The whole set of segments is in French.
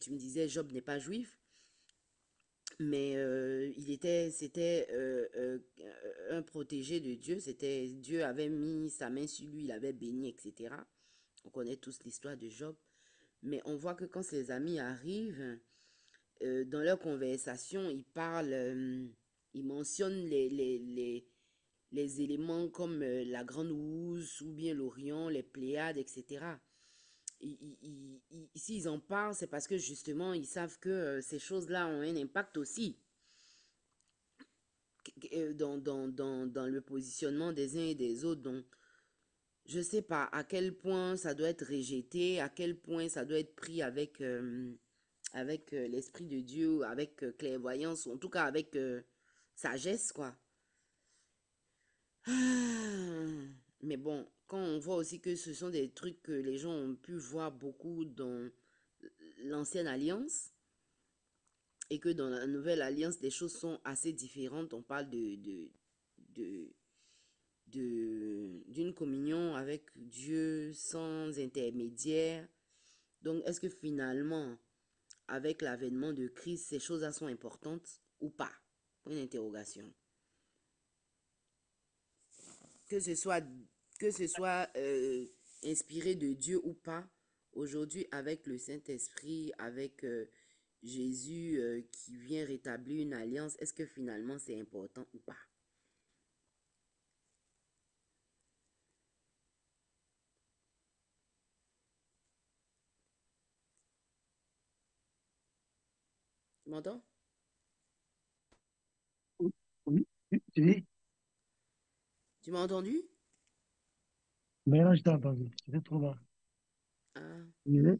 tu me disais, Job n'est pas juif, mais c'était un protégé de Dieu. Dieu avait mis sa main sur lui, il avait béni, etc. On connaît tous l'histoire de Job. Mais on voit que quand ses amis arrivent, dans leur conversation, ils mentionnent les éléments comme la Grande Ouse ou bien l'Orient, les Pléiades, etc. S'ils en parlent, c'est parce que justement, ils savent que ces choses-là ont un impact aussi dans le positionnement des uns et des autres. Donc, je ne sais pas à quel point ça doit être rejeté, à quel point ça doit être pris avec l'Esprit de Dieu, avec clairvoyance, ou en tout cas avec sagesse, quoi. Ah, mais bon, quand on voit aussi que ce sont des trucs que les gens ont pu voir beaucoup dans l'ancienne alliance et que dans la nouvelle alliance, les choses sont assez différentes. On parle de, d'une communion avec Dieu sans intermédiaire. Donc, est-ce que finalement, avec l'avènement de Christ, ces choses-là sont importantes ou pas? Une interrogation. Que ce soit, que ce soit inspiré de Dieu ou pas, aujourd'hui, avec le Saint-Esprit, avec Jésus qui vient rétablir une alliance, est-ce que finalement c'est important ou pas? Tu m'entends? Oui, oui, tu dis, Tu m'as entendu? maintenant je t'ai entendu, c'était trop bas. Ah. Tu disais,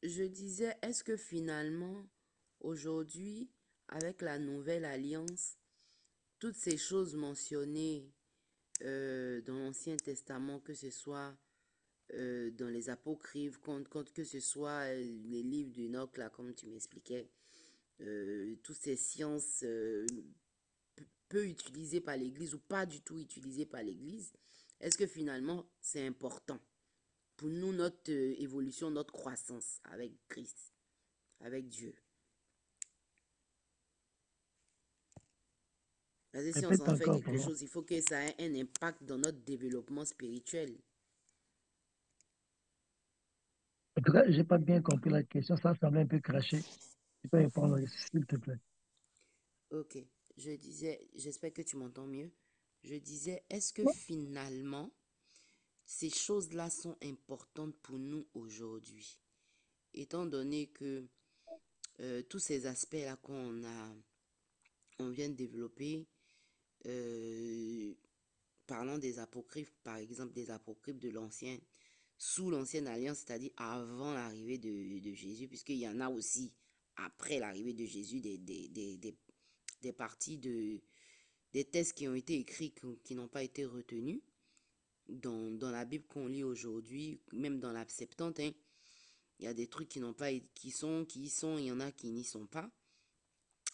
Je disais, est-ce que finalement, aujourd'hui, avec la nouvelle alliance, toutes ces choses mentionnées dans l'Ancien Testament, que ce soit dans les apocryphes, que ce soit les livres d'Enoch, là, comme tu m'expliquais, toutes ces sciences peu utilisées par l'Église ou pas du tout utilisées par l'Église, est-ce que finalement c'est important pour nous, notre évolution, notre croissance avec Christ, avec Dieu? Parce que si on répète s'en fait encore quelque pour moi. chose, il faut que ça ait un impact dans notre développement spirituel. En tout cas, j'ai pas bien compris la question, ça semblait un peu craché. Tu peux répondre, s'il te plaît. Ok, je disais, j'espère que tu m'entends mieux. Je disais, est-ce que finalement, ces choses-là sont importantes pour nous aujourd'hui, étant donné que tous ces aspects-là on vient de développer, euh, parlant des apocryphes, par exemple des apocryphes de sous l'ancienne alliance, c'est-à-dire avant l'arrivée de Jésus, puisqu'il y en a aussi après l'arrivée de Jésus des parties des textes qui ont été écrits qui n'ont pas été retenus dans la Bible qu'on lit aujourd'hui, même dans la Septante, hein. Il y a des trucs qui n'ont pas, qui y sont, il y en a qui n'y sont pas.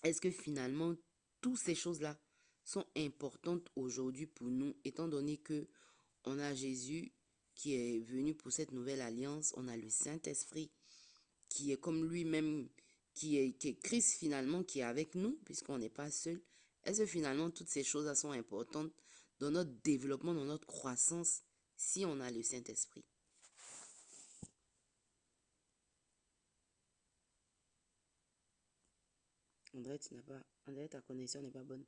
Est-ce que finalement, toutes ces choses-là sont importantes aujourd'hui pour nous, étant donné que on a Jésus qui est venu pour cette nouvelle alliance, on a le Saint-Esprit qui est comme lui-même, qui est Christ finalement, qui est avec nous, puisqu'on n'est pas seul. Est-ce que finalement, toutes ces choses-là sont importantes dans notre développement, dans notre croissance, si on a le Saint-Esprit? André, tu n'as pas... André, ta connexion n'est pas bonne.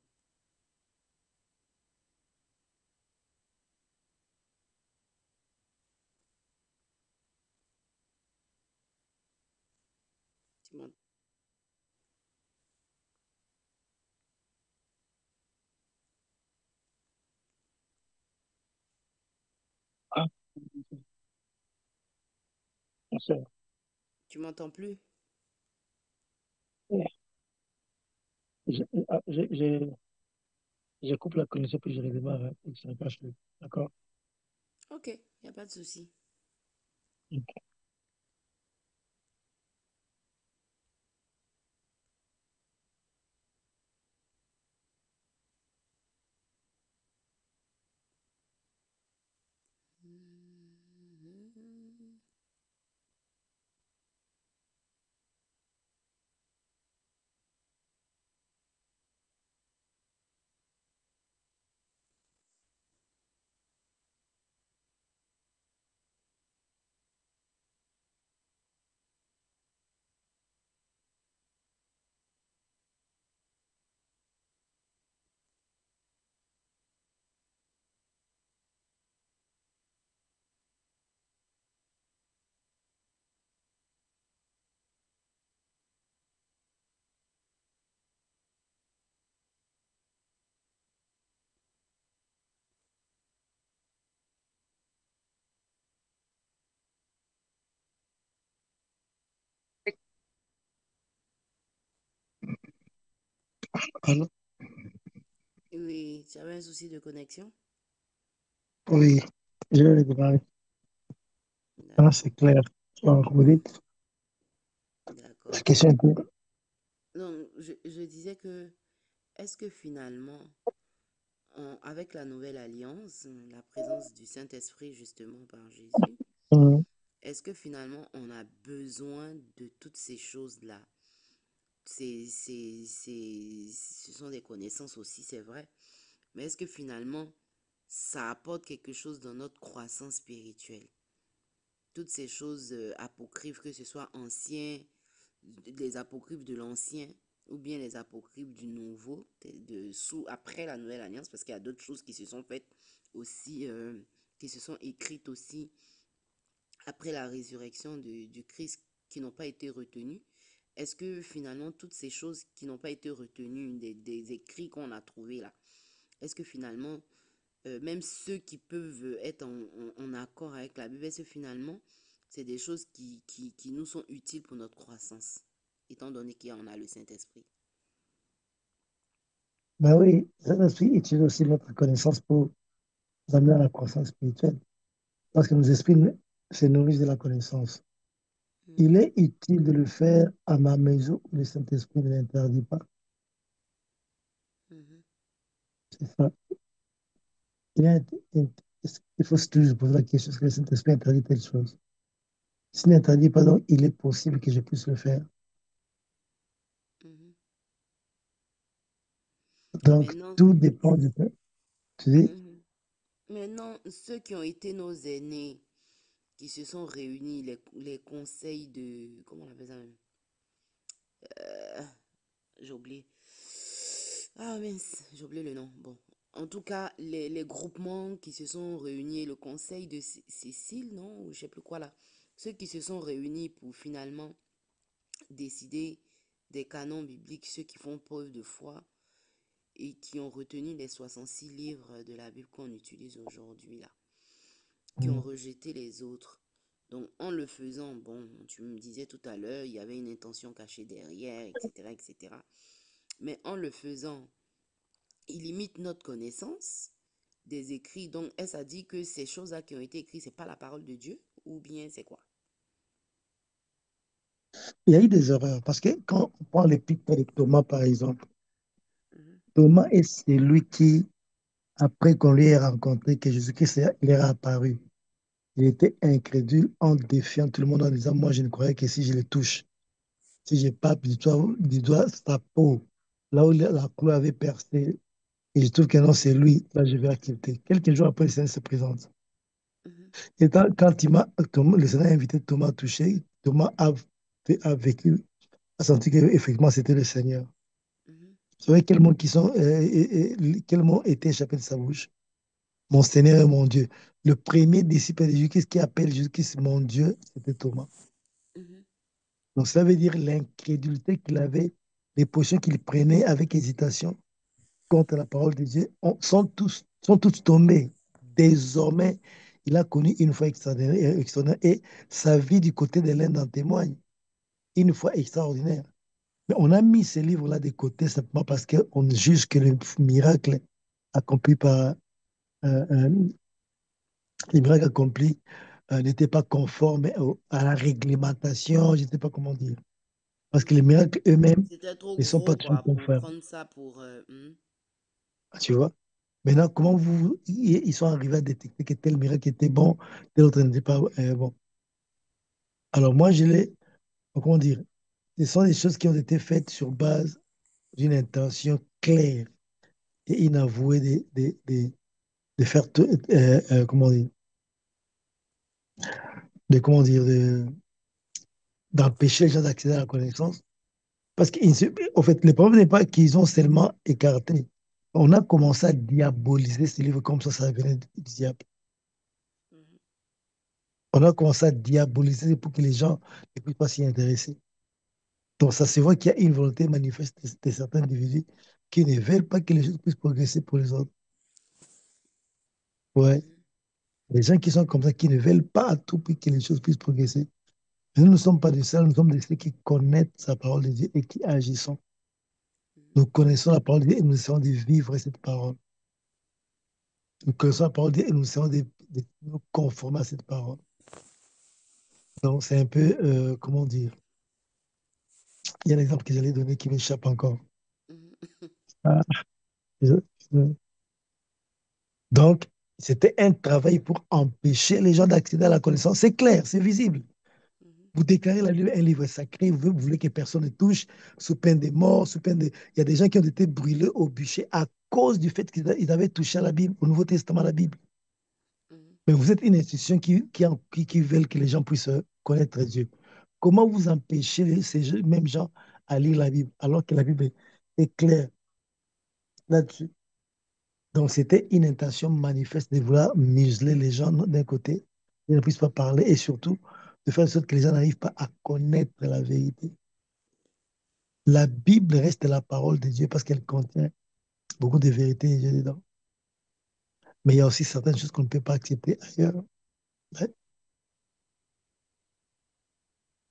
Tu m'entends? Ah, mon cher. Tu m'entends plus? Je, ah, je coupe la connexion puis je redémarre, hein, et ça ne passe plus. D'accord? Ok, il n'y a pas de souci. Alors, Oui, tu avais un souci de connexion? oui, je vais le démarrer. Ah, D'accord, c'est clair. Donc, vous dites, la d'accord. question est un peu. Donc, je disais que, est-ce que finalement, avec la nouvelle alliance, la présence du Saint-Esprit justement par Jésus, est-ce que finalement on a besoin de toutes ces choses-là? Ce sont des connaissances aussi, c'est vrai. Mais est-ce que finalement, ça apporte quelque chose dans notre croissance spirituelle? Toutes ces choses apocryphes, que ce soit anciens, les apocryphes de l'ancien ou bien les apocryphes du nouveau, après la nouvelle alliance, parce qu'il y a d'autres choses qui se sont faites aussi, qui se sont écrites aussi après la résurrection du Christ qui n'ont pas été retenues. Est-ce que finalement toutes ces choses qui n'ont pas été retenues, des écrits qu'on a trouvés là, est-ce que finalement, même ceux qui peuvent être en accord avec la Bible, est-ce que finalement c'est des choses qui nous sont utiles pour notre croissance, étant donné qu'on a le Saint-Esprit? Ben oui, Saint-Esprit utilise aussi notre connaissance pour nous amener à la croissance spirituelle. Parce que nos esprits se nourrissent de la connaissance. Il Mhm, est utile de le faire à ma mesure où le Saint-Esprit ne l'interdit pas. mhm, C'est ça. Il, est- il il faut se toujours poser la question, est-ce que le Saint-Esprit interdit telle chose? S'il n'interdit pas, donc il est possible que je puisse le faire. mhm. Donc, Maintenant, tout dépend du temps. Tu dis, mhm. Maintenant, ceux qui ont été nos aînés, qui se sont réunis, les conseils de... Comment on appelle ça même? J'ai oublié. Ah mince, j'ai oublié le nom. Bon. En tout cas, les groupements qui se sont réunis, le conseil de Cécile, non? Ou je sais plus quoi là. Ceux qui se sont réunis pour finalement décider des canons bibliques, ceux qui font preuve de foi et qui ont retenu les 66 livres de la Bible qu'on utilise aujourd'hui là, qui ont hum, rejeté les autres. Donc en le faisant, bon, tu me disais tout à l'heure, il y avait une intention cachée derrière, etc., etc. Mais en le faisant, il limite notre connaissance des écrits. Donc, est-ce à dire que ces choses-là qui ont été écrites, c'est pas la parole de Dieu? Ou bien c'est quoi? il y a eu des erreurs. Parce que quand on prend l'épître de Thomas, par exemple, Mhm, Thomas est celui qui, après qu'on lui ait rencontré, que Jésus-Christ il est apparu, il était incrédule en défiant tout le monde en disant, moi je ne croyais que si je le touche, si je pape du doigt sa peau, là où la clou avait percé, et je trouve que non, c'est lui, là je vais accepter. Quelques jours après, le Seigneur se présente. mhm, Et quand le Seigneur a invité Thomas à toucher, Thomas a vécu, a senti qu'effectivement c'était le Seigneur. mhm, Vous savez quels mots, quels mots étaient échappés de sa bouche? Mon Seigneur et mon Dieu. Le premier disciple de Jésus-Christ qui appelle Jésus-Christ mon Dieu, c'était Thomas. mhm, Donc ça veut dire l'incrédulité qu'il avait, les positions qu'il prenait avec hésitation contre la parole de Dieu sont tous tombés. Désormais, il a connu une foi extraordinaire, extraordinaire et sa vie du côté de l'Inde en témoigne. Une foi extraordinaire. Mais on a mis ces livres-là de côté simplement parce qu'on juge que le miracle accompli par euh, les miracles accomplis n'étaient pas conformes à la réglementation, je ne sais pas comment dire. Parce que les mhm. miracles eux-mêmes C'était trop ne sont pas gros, toujours quoi, pour conformes. prendre ça pour... Tu vois? Maintenant, comment ils sont arrivés à détecter que tel miracle était bon, tel autre n'était pas bon. Alors moi, comment dire, ce sont des choses qui ont été faites sur base d'une intention claire et inavouée de faire, comment dire, comment dire, d'empêcher les gens d'accéder à la connaissance. Parce qu'en fait, le problème n'est pas qu'ils ont seulement écarté. On a commencé à diaboliser ces livres comme ça venait du diable. Mhm, On a commencé à diaboliser pour que les gens ne puissent pas s'y intéresser. Donc, ça se voit qu'il y a une volonté manifeste de certains individus qui ne veulent pas que les choses puissent progresser pour les autres. Ouais. mhm, Les gens qui sont comme ça, qui ne veulent pas à tout prix que les choses puissent progresser. Nous ne sommes pas de ceux, nous sommes de ceux qui connaissent sa parole de Dieu et qui agissons. Nous connaissons la parole de Dieu et nous essayons de vivre cette parole. Nous connaissons la parole de Dieu et nous essayons de nous conformer à cette parole. Donc, c'est un peu, comment dire, il y a un exemple que j'allais donner qui m'échappe encore. Mhm. Ah, je- je- Donc, c'était un travail pour empêcher les gens d'accéder à la connaissance. C'est clair, c'est visible. Mhm. Vous déclarez un livre sacré, vous voulez que personne ne touche, sous peine de mort, sous peine de... Il y a des gens qui ont été brûlés au bûcher à cause du fait qu'ils avaient touché à la Bible, au Nouveau Testament, la Bible. Mhm. Mais vous êtes une institution qui veut que les gens puissent connaître Dieu. Comment vous empêchez mêmes gens à lire la Bible alors que la Bible est claire là-dessus? Donc, c'était une intention manifeste de vouloir museler les gens d'un côté, ils ne puissent pas parler et surtout de faire en sorte que les gens n'arrivent pas à connaître la vérité. La Bible reste la parole de Dieu parce qu'elle contient beaucoup de vérités et Dieu dedans. Mais il y a aussi certaines choses qu'on ne peut pas accepter ailleurs. Ouais.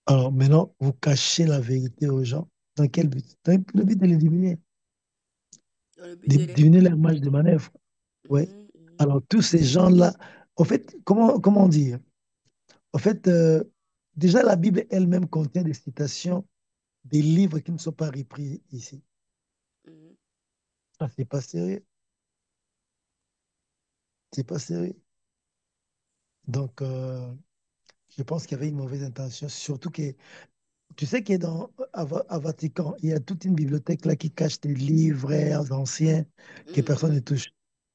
Alors maintenant, vous cachez la vérité aux gens. Dans quel but? Dans le but de les diminuer, Dans le but de de les... diminuer leur marge de manœuvre. Ouais. Mhm. Mhm. Alors tous ces gens-là, en fait, comment dire? En fait, déjà la Bible elle-même contient des citations des livres qui ne sont pas repris ici. Mhm. Ah, c'est pas sérieux. C'est pas sérieux. Donc, je pense qu'il y avait une mauvaise intention, surtout que tu sais qu'il y a à Vatican, il y a toute une bibliothèque là qui cache des livres anciens que personne ne Mhm. touche.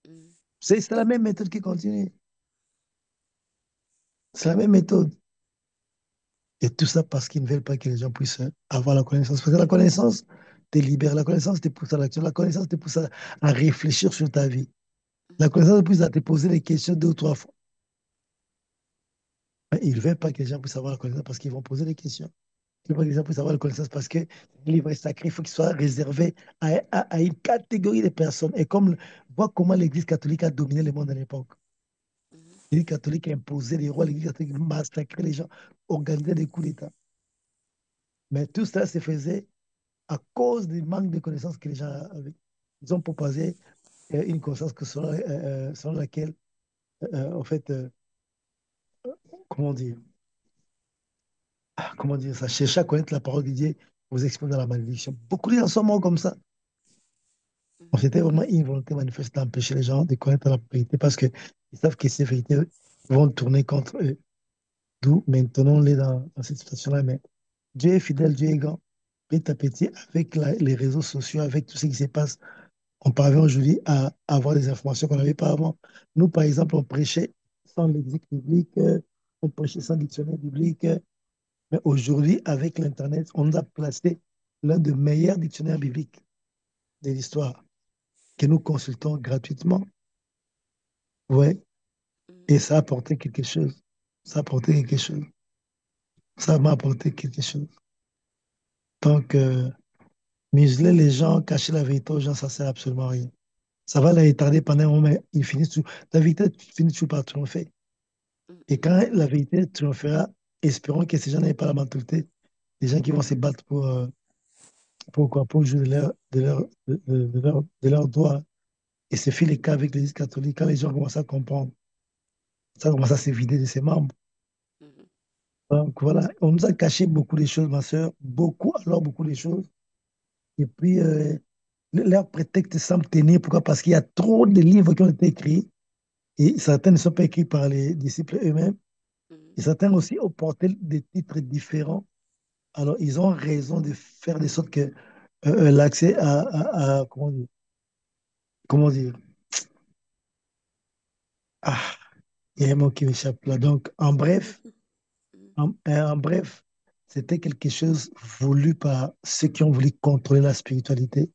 Mhm. C'est la même méthode qui continue. C'est la même méthode. Et tout ça parce qu'ils ne veulent pas que les gens puissent avoir la connaissance. Parce que la connaissance te libère, la connaissance te pousse à l'action, la connaissance te pousse à réfléchir sur ta vie. La Mhm. connaissance te pousse à te poser des questions deux ou trois fois. Mais ils ne veulent pas que les gens puissent avoir la connaissance parce qu'ils vont poser des questions. Ils veulent pas que les gens puissent avoir la connaissance parce que le livre est sacré, il faut qu'il soit réservé à une catégorie de personnes. Et comme, vois comment l'Église catholique a dominé le monde à l'époque. Mhm. L'Église catholique a imposé les rois, l'Église catholique a massacré les gens, organisé des coups d'État. Mais tout ça se faisait à cause du manque de connaissances que les gens avaient. Ils ont proposé une connaissance selon laquelle, en fait, comment dire, comment dire ça, chercher à connaître la parole de Dieu vous expose dans la malédiction. Beaucoup de gens sont morts comme ça. Bon, Mhm. c'était vraiment une volonté manifeste d'empêcher les gens de connaître la vérité parce qu'ils savent que ces vérités vont tourner contre eux. D'où maintenant on est dans cette situation-là. Mais Dieu est fidèle, Dieu est grand. Petit à petit, avec les réseaux sociaux, avec tout ce qui se passe, on parvient aujourd'hui à avoir des informations qu'on n'avait pas avant. Nous, par exemple, on prêchait sans lexique biblique, on prêchait sans dictionnaire biblique. Mais aujourd'hui, avec l'Internet, on nous a placé l'un des meilleurs dictionnaires bibliques de l'histoire que nous consultons gratuitement. Ouais. Et Mhm. ça a apporté quelque chose. Ça a apporté quelque chose. Ça m'a apporté quelque chose. Donc, museler les gens, cacher la vérité aux gens, ça sert absolument à rien. Ça va les retarder pendant un moment, mais ils finissent tout. La vérité finit toujours par triompher. Et Mhm. quand la vérité triomphera, espérons que ces gens n'aient pas la mentalité. Les gens qui vont se battre pour quoi? Pour jouer de leur droit. Et ce fut le cas avec l'Église catholique. Quand les gens commencent à comprendre, ça commence à se vider de ses membres. Mhm. Donc voilà, on nous a caché beaucoup de choses, ma sœur. Beaucoup, alors beaucoup de choses. Et puis, leur prétexte semble tenir. Pourquoi? Parce qu'il y a trop de livres qui ont été écrits. Et certains ne sont pas écrits par les disciples eux-mêmes. Mhm. Et certains aussi ont porté des titres différents. Alors, ils ont raison de faire de sorte que l'accès comment dire, ah, il y a un mot qui m'échappe là. Donc, Mhm. en bref, c'était quelque chose voulu par ceux qui ont voulu contrôler la spiritualité.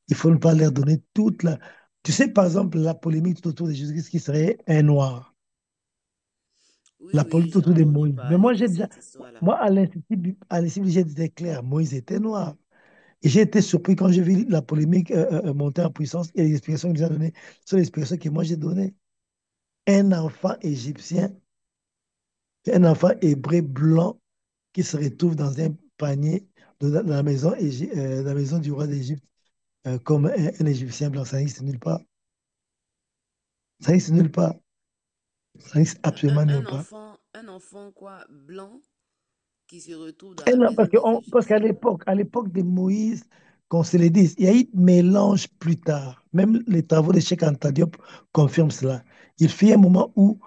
Il faut ne pas leur donner toute la... Tu sais, par exemple, la polémique tout autour de Jésus-Christ qui serait un noir. Oui, La oui, polémique j'ai autour de entendu Moïse. Mais parler moi, de j'ai déjà... cette histoire-là. Moi, à l'Institut, j'ai dit clair, Moïse était noir. Et j'ai été surpris quand j'ai vu la polémique monter en puissance et les explications qu'il a données sont les explications que moi j'ai données. Un enfant égyptien, un enfant hébreu blanc qui se retrouve dans un panier dans la maison, la maison du roi d'Égypte. comme un Égyptien blanc. Ça n'existe nulle part. Ça n'existe nulle part. Ça n'existe absolument nulle part. Un enfant quoi, blanc qui se retrouve dans Et la non, maison des parce qu'à Égyptiens. l'époque de Moïse, qu'on se le dise, il y a eu mélange plus tard. Même les travaux de Cheikh Anta Diop confirment cela. Il fut un moment où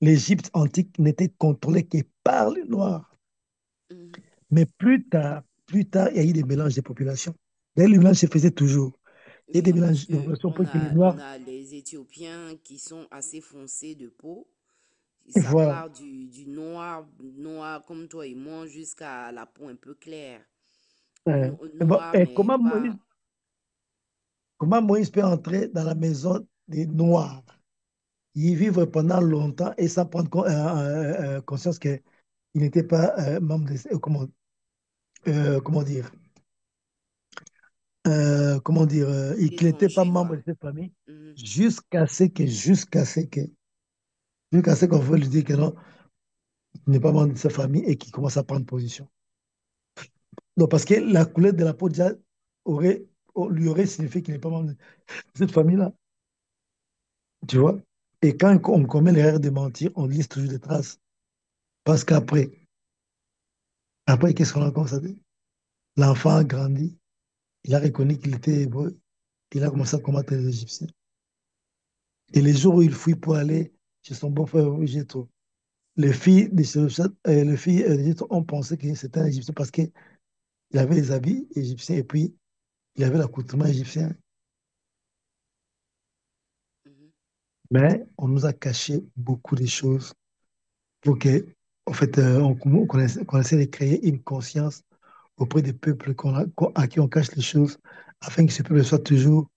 l'Égypte antique n'était contrôlée que par les Noirs. Mhm. Mais plus tard, il y a eu des mélanges de populations. D'ailleurs, le mélange se faisait toujours. Il y a Oui, des hein, parce mélanges de que populations pour que les Noirs. on a les Éthiopiens qui sont assez foncés de peau. Et Ça voilà. part du noir, noir comme toi et moi, jusqu'à la peau un peu claire. Et bon, Noir, mais pas... comment Moïse peut entrer dans la maison des Noirs? Y vivre pendant longtemps et sans prendre conscience qu'il n'était pas membre de, comment dire, et qu'il n'était pas Étranger, membre quoi. de cette famille Mhm. jusqu'à ce qu'on veuille lui dire que non, il n'est pas membre de sa famille et qu'il commence à prendre position. Donc, parce que la couleur de la peau déjà aurait, lui aurait signifié qu'il n'est pas membre de cette famille-là, tu vois. Et quand on commet l'erreur de mentir, on liste toujours des traces. Parce après, qu'est-ce qu'on a constaté? L'enfant a grandi, il a reconnu qu'il était hébreu, il a commencé à combattre les Égyptiens. Et les jours où il fuit pour aller chez son beau-frère Jétro, les filles de Jétro ont pensé que c'était un Égyptien parce qu'il avait les habits égyptiens et puis il avait l'accoutrement égyptien. Mhm. Mais on nous a caché beaucoup de choses pour que, en fait, qu'on essaie de créer une conscience auprès des peuples à qui on cache les choses afin que ce peuple soit toujours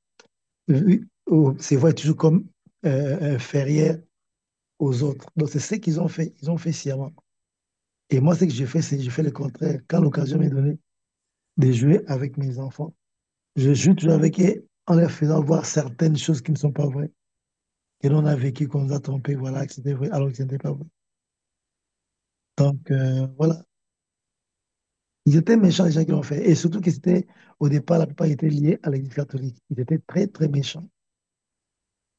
c'est vrai, toujours comme inférieur aux autres. Donc, c'est ce qu'ils ont fait. Ils ont fait sciemment. Et moi, ce que j'ai fait, c'est que j'ai fait le contraire. Quand l'occasion m'est donnée de jouer avec mes enfants, je joue toujours avec eux en leur faisant voir certaines choses qui ne sont pas vraies. Que l'on a vécu, qu'on nous a trompé, voilà, que c'était vrai, alors que ce n'était pas vrai. Donc, voilà. Ils étaient méchants, les gens qui l'ont fait. Et surtout que c'était, au départ, la plupart étaient liés à l'Église catholique. Ils étaient très, très méchants.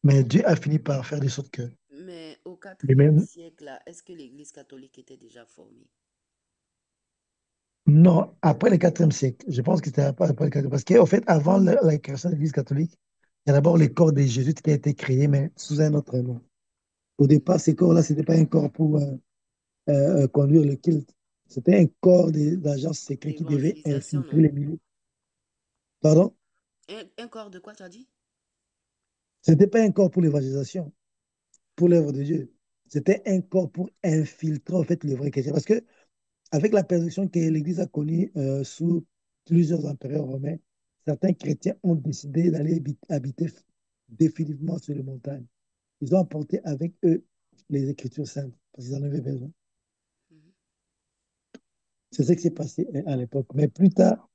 Mais Dieu a fini par faire de sorte que Mais au les quatrième mêmes. siècle, là, est-ce que l'Église catholique était déjà formée? Non, après le quatrième siècle. Je pense que c'était après le quatrième. Parce qu'en fait, avant la création de l'Église catholique, il y a d'abord le corps des Jésuites qui a été créé, mais sous un autre nom. Au départ, ces corps-là, ce n'était pas un corps pour conduire le culte. C'était un corps d'agents secrets qui devait D'évangélisation, infiltrer non? les milieux. Pardon? Un corps de quoi, tu as dit? Ce n'était pas un corps pour l'évangélisation, pour l'œuvre de Dieu. C'était un corps pour infiltrer, en fait, le vrai chrétien. Parce que avec la persécution que l'Église a connue sous plusieurs empereurs romains, certains chrétiens ont décidé d'aller habiter définitivement sur les montagnes. Ils ont apporté avec eux les Écritures saintes, parce qu'ils en avaient besoin. Mhm. C'est ce qui s'est passé à l'époque. Mais plus tard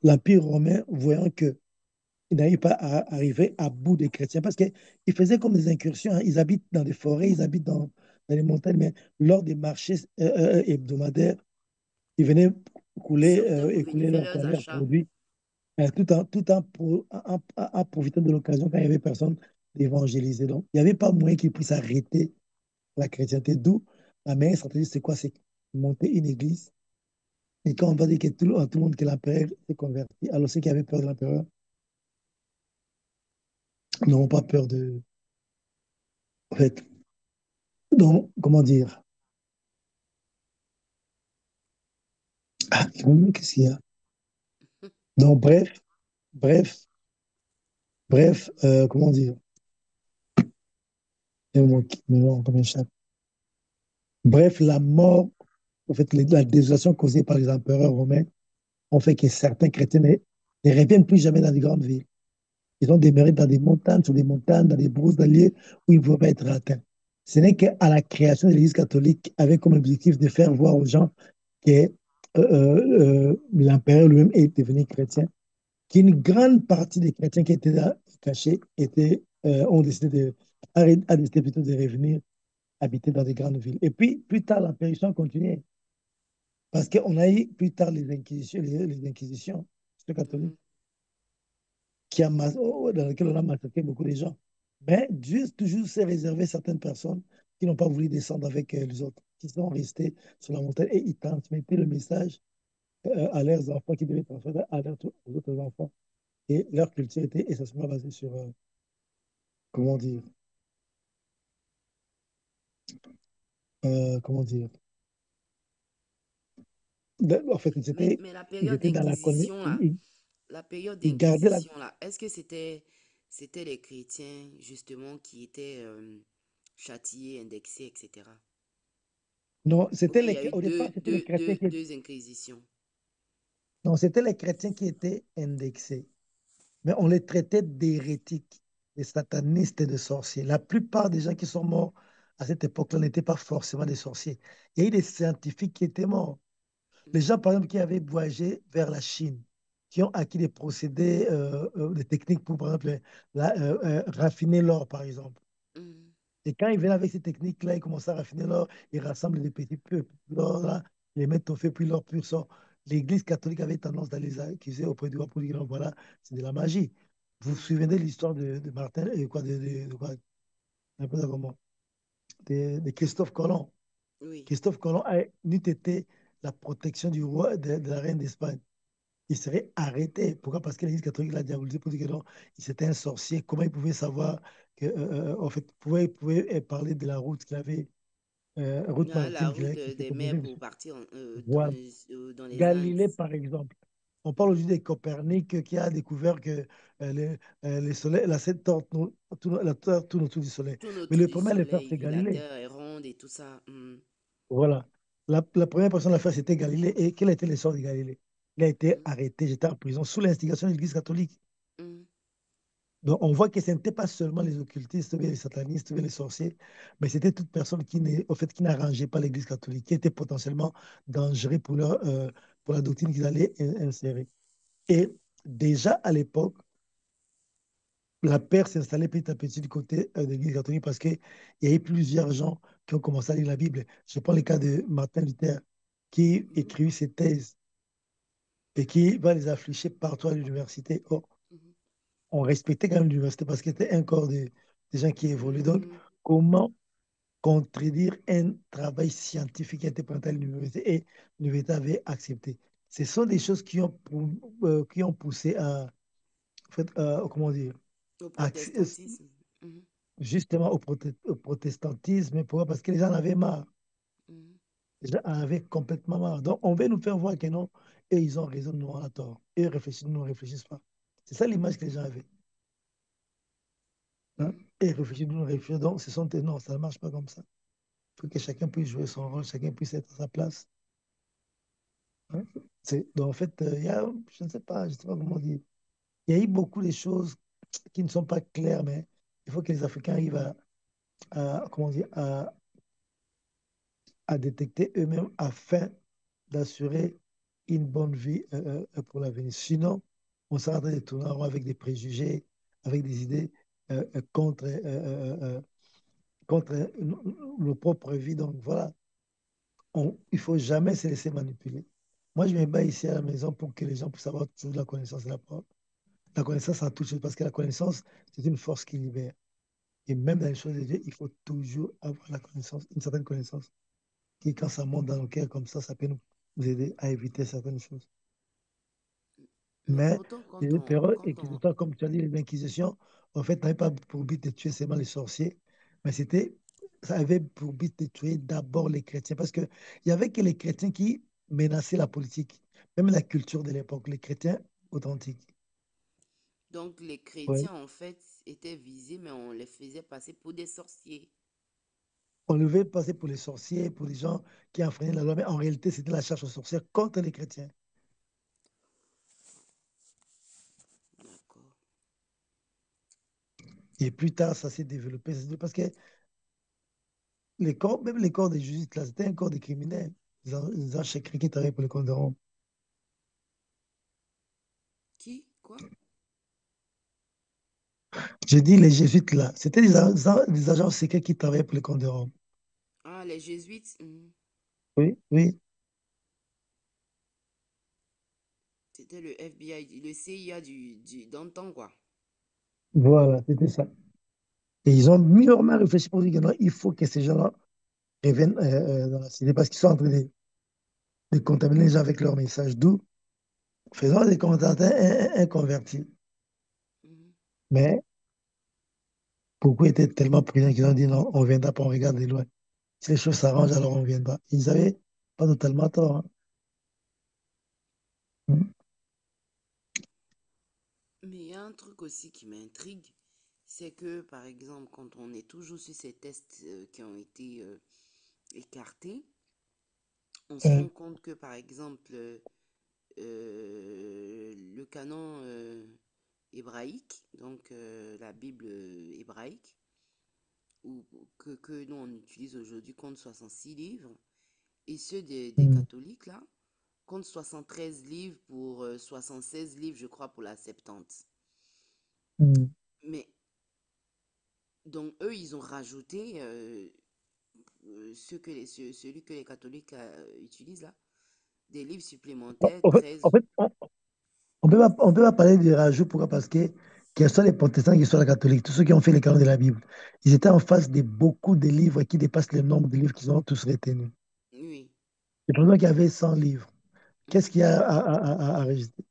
l'Empire romain, voyant que il n'arrive pas à arriver à bout des chrétiens parce qu'ils faisaient comme des incursions, hein. Ils habitent dans des forêts, ils habitent dans les montagnes, mais lors des marchés hebdomadaires, ils venaient Sortaient pour venir écouler faire leurs leurs leurs achats. produits en profitant de l'occasion quand il n'y avait personne d'évangéliser. Donc, il n'y avait pas moyen qu'ils puissent arrêter la chrétienté. D'où la meilleure stratégie, c'est quoi? C'est monter une église. Et quand on va dire que tout le monde que l'empereur s'est converti, alors ceux qui avaient peur de l'empereur n'auront pas peur de. En fait, donc, comment dire? Ah, qu'est-ce qu'il y a? Donc, bref, comment dire? Il y a un mot qui me m'échappe. Bref, la mort, en fait, la désolation causée par les empereurs romains ont fait que certains chrétiens ne reviennent plus jamais dans les grandes villes. Ils ont demeuré dans des montagnes, sur des montagnes, dans des brousses, dans des lieux où ils ne pouvaient pas être atteints. Ce n'est qu'à la création de l'Église catholique, avec comme objectif de faire voir aux gens que l'empereur lui-même est devenu chrétien, qu'une grande partie des chrétiens qui étaient là, cachés ont décidé a décidé plutôt de revenir habiter dans des grandes villes. Et puis, plus tard, l'apparition a continué. Parce qu'on a eu plus tard les inquisitions, les catholiques, Mhm, dans lesquelles on a massacré beaucoup de gens. Mais Dieu toujours s'est réservé certaines personnes qui n'ont pas voulu descendre avec les autres, qui sont restés sur la montagne et ils transmettaient le message à leurs enfants qui devaient transmettre aux autres enfants. Et leur culture était essentiellement basée sur, comment dire, comment dire, en fait, Mais la ils période étaient dans la colonie, d'inquisition, là, la période ils gardaient la... d'inquisition, là, est-ce que c'était les chrétiens, justement, qui étaient châtiés, indexés, etc. Non, Ou bien il y a eu au départ, deux inquisitions. non, c'était les chrétiens qui étaient indexés. Mais on les traitait d'hérétiques, de satanistes et de sorciers. La plupart des gens qui sont morts à cette époque-là n'étaient pas forcément des sorciers. Il y a eu des scientifiques qui étaient morts. Les Mhm, gens, par exemple, qui avaient voyagé vers la Chine, qui ont acquis des procédés, des techniques pour, par exemple, raffiner l'or, par exemple. mhm, Et quand ils venaient avec ces techniques-là, ils commençaient à raffiner l'or, ils rassemblent des petits peu d'or là, ils les mettent au feu, puis l'or pur sort. L'Église catholique avait tendance d'aller les accuser auprès du roi pour dire, non, voilà, c'est de la magie. Vous vous mhm. souvenez de l'histoire de Martin, et quoi, de quoi, un peu comment, de Christophe Colomb. Oui. Christophe Colomb n'eût été la protection du roi, de la reine d'Espagne. Il serait arrêté. Pourquoi? Parce que l'Église catholique l'a diabolisé pour dire que non, c'était un sorcier. Comment il pouvait savoir que, en fait, pouvait parler de la route qu'il avait route Ah, la maritime route qui s'est des mers composée de pour partir voilà. dans les Indes. Galilée, par exemple. On parle Mhm. aujourd'hui de Copernic qui a découvert que les soleils, la Terre la Terre tourne autour du Soleil. Tourne Mais autour le du premier à le faire, c'est soleil, la Galilée. terre est ronde et tout ça. Mhm, Voilà. La première personne à le faire, c'était Galilée. Et quel était le sort de Galilée? Il a été mhm, arrêté, j'étais en prison sous l'instigation de l'Église catholique. mhm, Donc, on voit que ce n'était pas seulement les occultistes, ou bien les satanistes, ou bien les sorciers, mais c'était toute personne au fait, qui n'arrangeait pas l'Église catholique, qui était potentiellement dangereux pour la doctrine qu'ils allaient insérer. Et déjà à l'époque, la paix s'est installée petit à petit du côté de l'Église catholique parce qu'il y a eu plusieurs gens qui ont commencé à lire la Bible. Je prends le cas de Martin Luther, qui mhm, écrivit ses thèses et qui va les afficher partout à l'université. Or, mhm, on respectait quand même l'université parce qu'il était un corps des gens qui évoluaient. Donc, mhm. comment contredire un travail scientifique qui a été présenté à l'université et l'université avait accepté? Ce sont des choses qui ont poussé en fait, comment dire, Au à protestantisme. Mhm, justement au protestantisme. Pourquoi? Parce que les gens en avaient marre. mhm, Les gens en avaient complètement marre. Donc, on veut nous faire voir que non, et ils ont raison, nous on a tort. Et ils réfléchissent, nous on ne réfléchissent pas. C'est ça l'image que les gens avaient. Hein? mhm, Et ils réfléchissent, nous on réfléchit. Donc, non, ça ne marche pas comme ça. Il faut que chacun puisse jouer son rôle, chacun puisse être à sa place. Hein. Donc, en fait, je ne sais pas comment dire. Il y a eu beaucoup de choses qui ne sont pas claires, mais il faut que les Africains arrivent comment dire, à détecter eux-mêmes afin d'assurer une bonne vie pour l'avenir. Sinon, on sera en train de tourner en rond avec des préjugés, avec des idées contre nos propres vies. Donc voilà, il ne faut jamais se laisser manipuler. Moi, je me bats ici à la maison pour que les gens puissent avoir toujours la connaissance et la parole. La connaissance en toute chose, parce que la connaissance, c'est une force qui libère. Et même dans les choses de Dieu, il faut toujours avoir la connaissance, une certaine connaissance, qui, quand ça monte dans nos cœurs comme ça peut nous aider à éviter certaines choses. Mais Mais pourtant, les périodes quand on, inquisitoires, comme tu as dit, les inquisitions, en fait, n'avaient pas pour but de tuer seulement les sorciers, mais ça avait pour but de tuer d'abord les chrétiens, parce qu'il n'y avait que les chrétiens qui menaçaient la politique, même la culture de l'époque, les chrétiens authentiques. donc les Ouais. chrétiens, en fait, étaient visés, mais on les faisait passer pour des sorciers. On devait passer pour les sorciers, pour les gens qui enfreignaient la loi, mais en réalité, c'était la chasse aux sorcières contre les chrétiens. D'accord. Et plus tard, ça s'est développé, parce que même les corps des jésuites, là, c'était un corps de criminels. Les archers qui travaillaient pour les comptes de Rome. Qui? Quoi? Je dis les jésuites, là, c'était des agents secrets qui travaillaient pour les comptes de Rome. Ah, les jésuites. Mhm. Oui, oui. C'était le FBI, le CIA d'antan, quoi. Voilà, c'était ça. Et ils ont mûrement réfléchi pour dire que non, il faut que ces gens-là reviennent dans la cité parce qu'ils sont en train de contaminer les gens avec leur message. D'où faisons des commentateurs inconvertis. Mhm. Mais beaucoup étaient tellement prudents qu'ils ont dit non, on ne viendra pas, on regarde de loin. Si les choses s'arrangent, alors on viendra. Ils n'avaient pas totalement tort. Hein. Mm. Mais il y a un truc aussi qui m'intrigue, c'est que, par exemple, quand on est toujours sur ces tests qui ont été écartés, on se rend Mm. compte que, par exemple, le canon hébraïque, donc la Bible hébraïque, ou, que nous on utilise aujourd'hui, compte 66 livres, et ceux des Mm. catholiques, là, compte 73 livres pour 76 livres, je crois, pour la Septante. Mm. Mais, donc, eux, ils ont rajouté celui que les catholiques utilisent, là, des livres supplémentaires, En fait, en 13. fait, on peut pas parler de rajout. Pourquoi? Parce que, quels soient les protestants, qu'ils soient les catholiques, tous ceux qui ont fait les canons de la Bible, ils étaient en face de beaucoup de livres qui dépassent le nombre de livres qu'ils ont tous retenus. Oui. C'est pour ça qu'il y avait 100 livres. Qu'est-ce Mhm, qu'il y a à rejeter?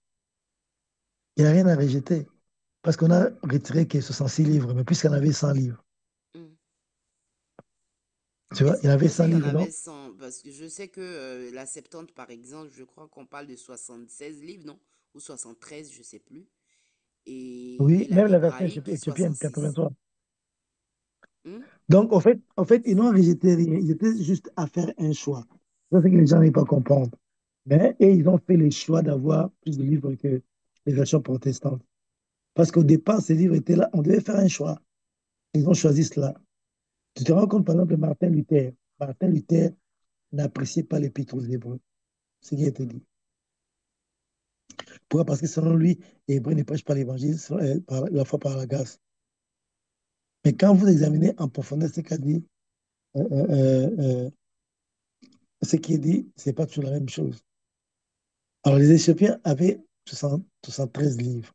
Il n'y a rien à rejeter. Parce qu'on a retiré que 66 livres, mais puisqu'il y en avait 100 livres, mhm. tu vois, il y en avait Comment ça, 100 il y en livres, avait non? 100? Parce que je sais que la Septante, par exemple, je crois qu'on parle de 76 livres, non? Ou 73, je sais plus. Oui, Et même la version l'hébraïque, éthiopienne, 66. 83. Hmm. Donc, en fait, ils n'ont rejeté rien. Ils étaient juste à faire un choix. C'est ce que les gens n'arrivent pas à comprendre. Et ils ont fait le choix d'avoir plus de livres que les versions protestantes. Parce qu'au départ, ces livres étaient là. On devait faire un choix. Ils ont choisi cela. Tu te rends compte, par exemple, de Martin Luther. Martin Luther n'appréciait pas l'épître aux Hébreux. Ce qui a été dit. Pourquoi? Parce que selon lui, les Hébreux ne prêchent pas l'évangile par la foi par la grâce. Mais quand vous examinez en profondeur ce qu'a dit, euh, euh, euh, ce qui est dit, c'est pas toujours la même chose. Alors, les Éthiopiens avaient 73 livres.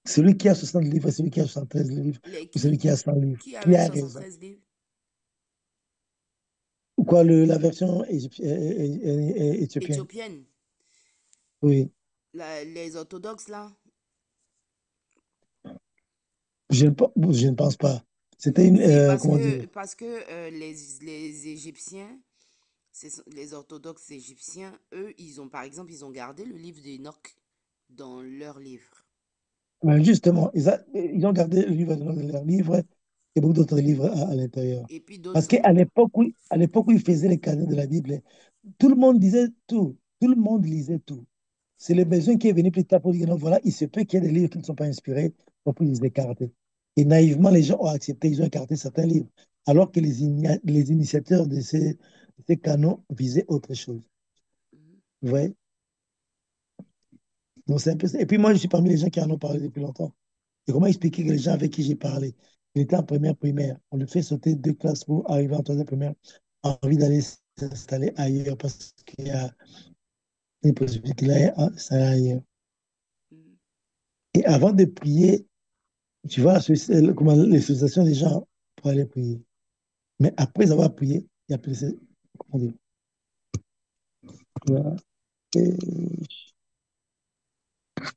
Celui qui a 60 livres et celui qui a 73 livres, Les ou celui qui? qui a 100 livres, Qui qui avait a raison? 73 livres? Ou quoi, la version éthiopienne? Éthiopienne. Oui. Les orthodoxes, là. Je ne pense pas. C'était une, Si, comment dire? parce que les Égyptiens, les orthodoxes égyptiens, eux, ils ont, par exemple, ils ont gardé le livre d'Enoch dans leur livre. Ben justement, ils ont gardé le livre de leur livre et beaucoup d'autres livres à l'intérieur. Et puis Parce d'autres. qu'à l'époque où ils faisaient les canons de la Bible, tout le monde disait tout. Tout le monde lisait tout. C'est le besoin qui est venu plus tard pour dire, non, voilà, il se peut qu'il y ait des livres qui ne sont pas inspirés, donc ils les écarter. Et naïvement, les gens ont accepté, ils ont écarté certains livres, alors que les initiateurs de ces canons visaient autre chose. Mhm, Vous voyez? Donc c'est un peu ça. Et puis moi, je suis parmi les gens qui en ont parlé depuis longtemps. Et comment expliquer que les gens avec qui j'ai parlé, il était en première primaire, on lui fait sauter 2 classes pour arriver en troisième primaire, a envie d'aller s'installer ailleurs parce qu'il y a une possibilité qu'il aille s'installer ailleurs. mhm, Et avant de prier, tu vois comment les sollicitations des gens pour aller prier. Mais après avoir prié, il y a plus de... Comment dire? Voilà. Et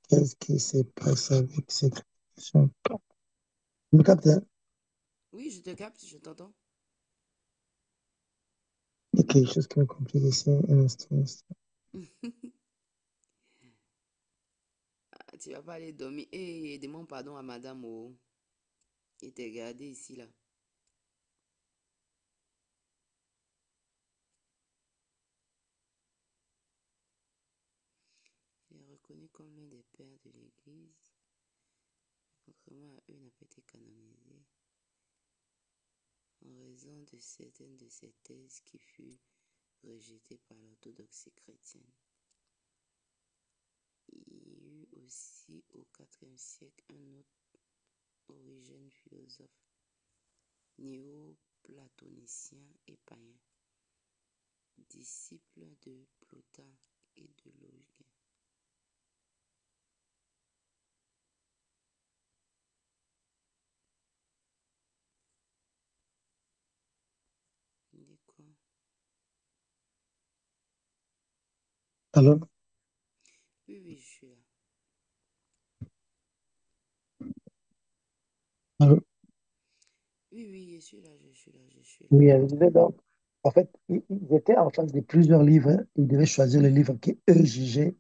qu'est-ce qui se passe avec cette question? Vous me captez, hein? oui, je te capte, je t'entends. Il y a quelque chose qui me complique ici. Un instant, un instant. Ah, tu vas pas aller dormir. Et demande pardon à madame oh, qui t'a gardé ici, là. Il est reconnu comme l'un des pères de l'Église. Contrairement à eux, n'a pas été canonisé en raison de certaines de ses thèses qui furent rejetées par l'orthodoxie chrétienne. Il y eut aussi au IVe siècle un autre Origène philosophe néo-platonicien et païen, disciple de Plotin et de Logien. Alors, Oui, oui, je suis là. alors, Oui, oui, je suis là, je suis là, je suis là. oui, elle disait donc, en fait, ils étaient en face de plusieurs livres. Hein. Ils devaient choisir le livre qui, eux, jugeaient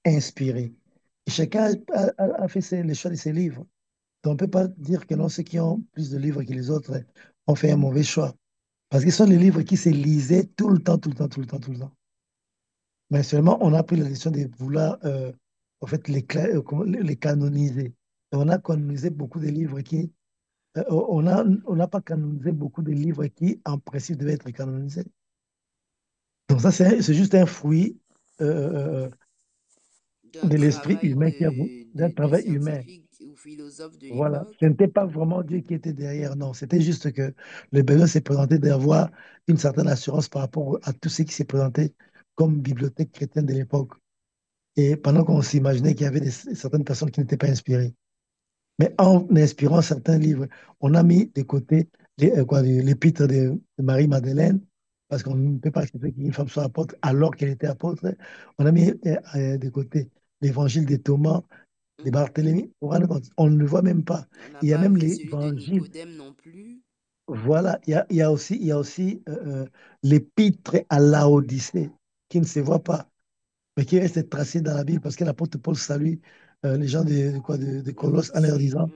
inspiré. Et chacun a fait le choix de ses livres. Donc, on ne peut pas dire que non, ceux qui ont plus de livres que les autres ont fait un mauvais choix. Parce que ce sont les livres qui se lisaient tout le temps, tout le temps, tout le temps, tout le temps. Mais seulement, on a pris la décision de vouloir, en fait, comment- les canoniser. Et on a canonisé beaucoup de livres qui, on n'a pas canonisé beaucoup de livres qui, en principe, devaient être canonisés. Donc ça, c'est juste un fruit D'un de l'esprit travail humain d'un de travail humain. scientifiques ou philosophes de Voilà. l'époque. Ce n'était pas vraiment Dieu qui était derrière, non. C'était juste que le besoin s'est présenté d'avoir une certaine assurance par rapport à tout ce qui s'est présenté comme bibliothèque chrétienne de l'époque. Et pendant qu'on s'imaginait qu'il y avait certaines personnes qui n'étaient pas inspirées. Mais en inspirant certains livres, on a mis de côté l'épître de Marie-Madeleine, parce qu'on ne peut pas accepter qu'une femme soit apôtre alors qu'elle était apôtre. On a mis de côté l'évangile de Thomas, de Mhm. Barthélemy. Vous vous rendez compte. On ne le voit même pas. On n'a Il y a pas même vu celui de l'évangile. Nicodème non plus. Voilà, il y a aussi l'épître à Laodicée, qui ne se voit pas mais qui reste tracé dans la Bible parce que l'apôtre Paul salue les gens de La Colosse en leur Odyssée. disant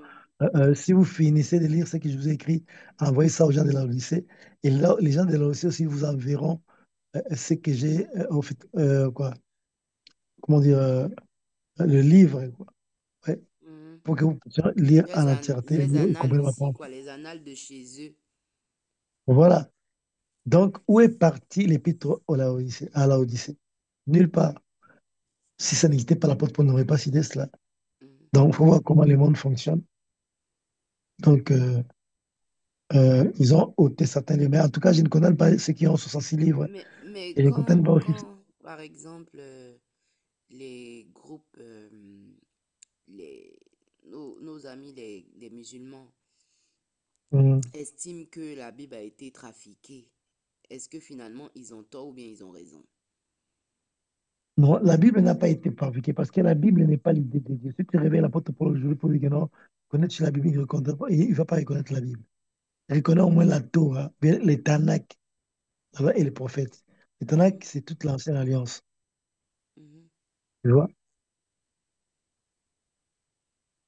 si vous finissez de lire ce que je vous ai écrit, envoyez ça aux gens de la Odyssée. Et là, les gens de la Odyssée aussi vous enverront ce que j'ai, en fait, comment dire, le livre, quoi. Ouais, Mhm. pour que vous puissiez lire en entièreté Les et annales comprendre ma aussi, pensée. quoi, les annales de chez eux. Voilà. Donc, où est parti l'épître à la Odyssée? Nulle part. Si ça n'existait pas, l'apôtre Paul n'aurait pas cité cela. Mhm. Donc, il faut voir comment le monde fonctionne. Donc, ils ont ôté certains livres. Mais en tout cas, je ne connais pas ceux qui ont 66 livres. Mais Et je ne connais pas aussi. par exemple, les groupes, les, nos amis les musulmans Hum, estiment que la Bible a été trafiquée, est-ce que finalement ils ont tort ou bien ils ont raison? Non, la Bible n'a pas été fabriquée parce que la Bible n'est pas l'idée de Dieu. Si tu réveilles l'apôtre Paul aujourd'hui pour lui dire que non, connaître la Bible, il ne va pas reconnaître la Bible. Il reconnaît au moins la Torah, bien les Tanakh et les prophètes. Les Mhm, Tanakh, c'est toute l'ancienne alliance. mhm, Tu vois?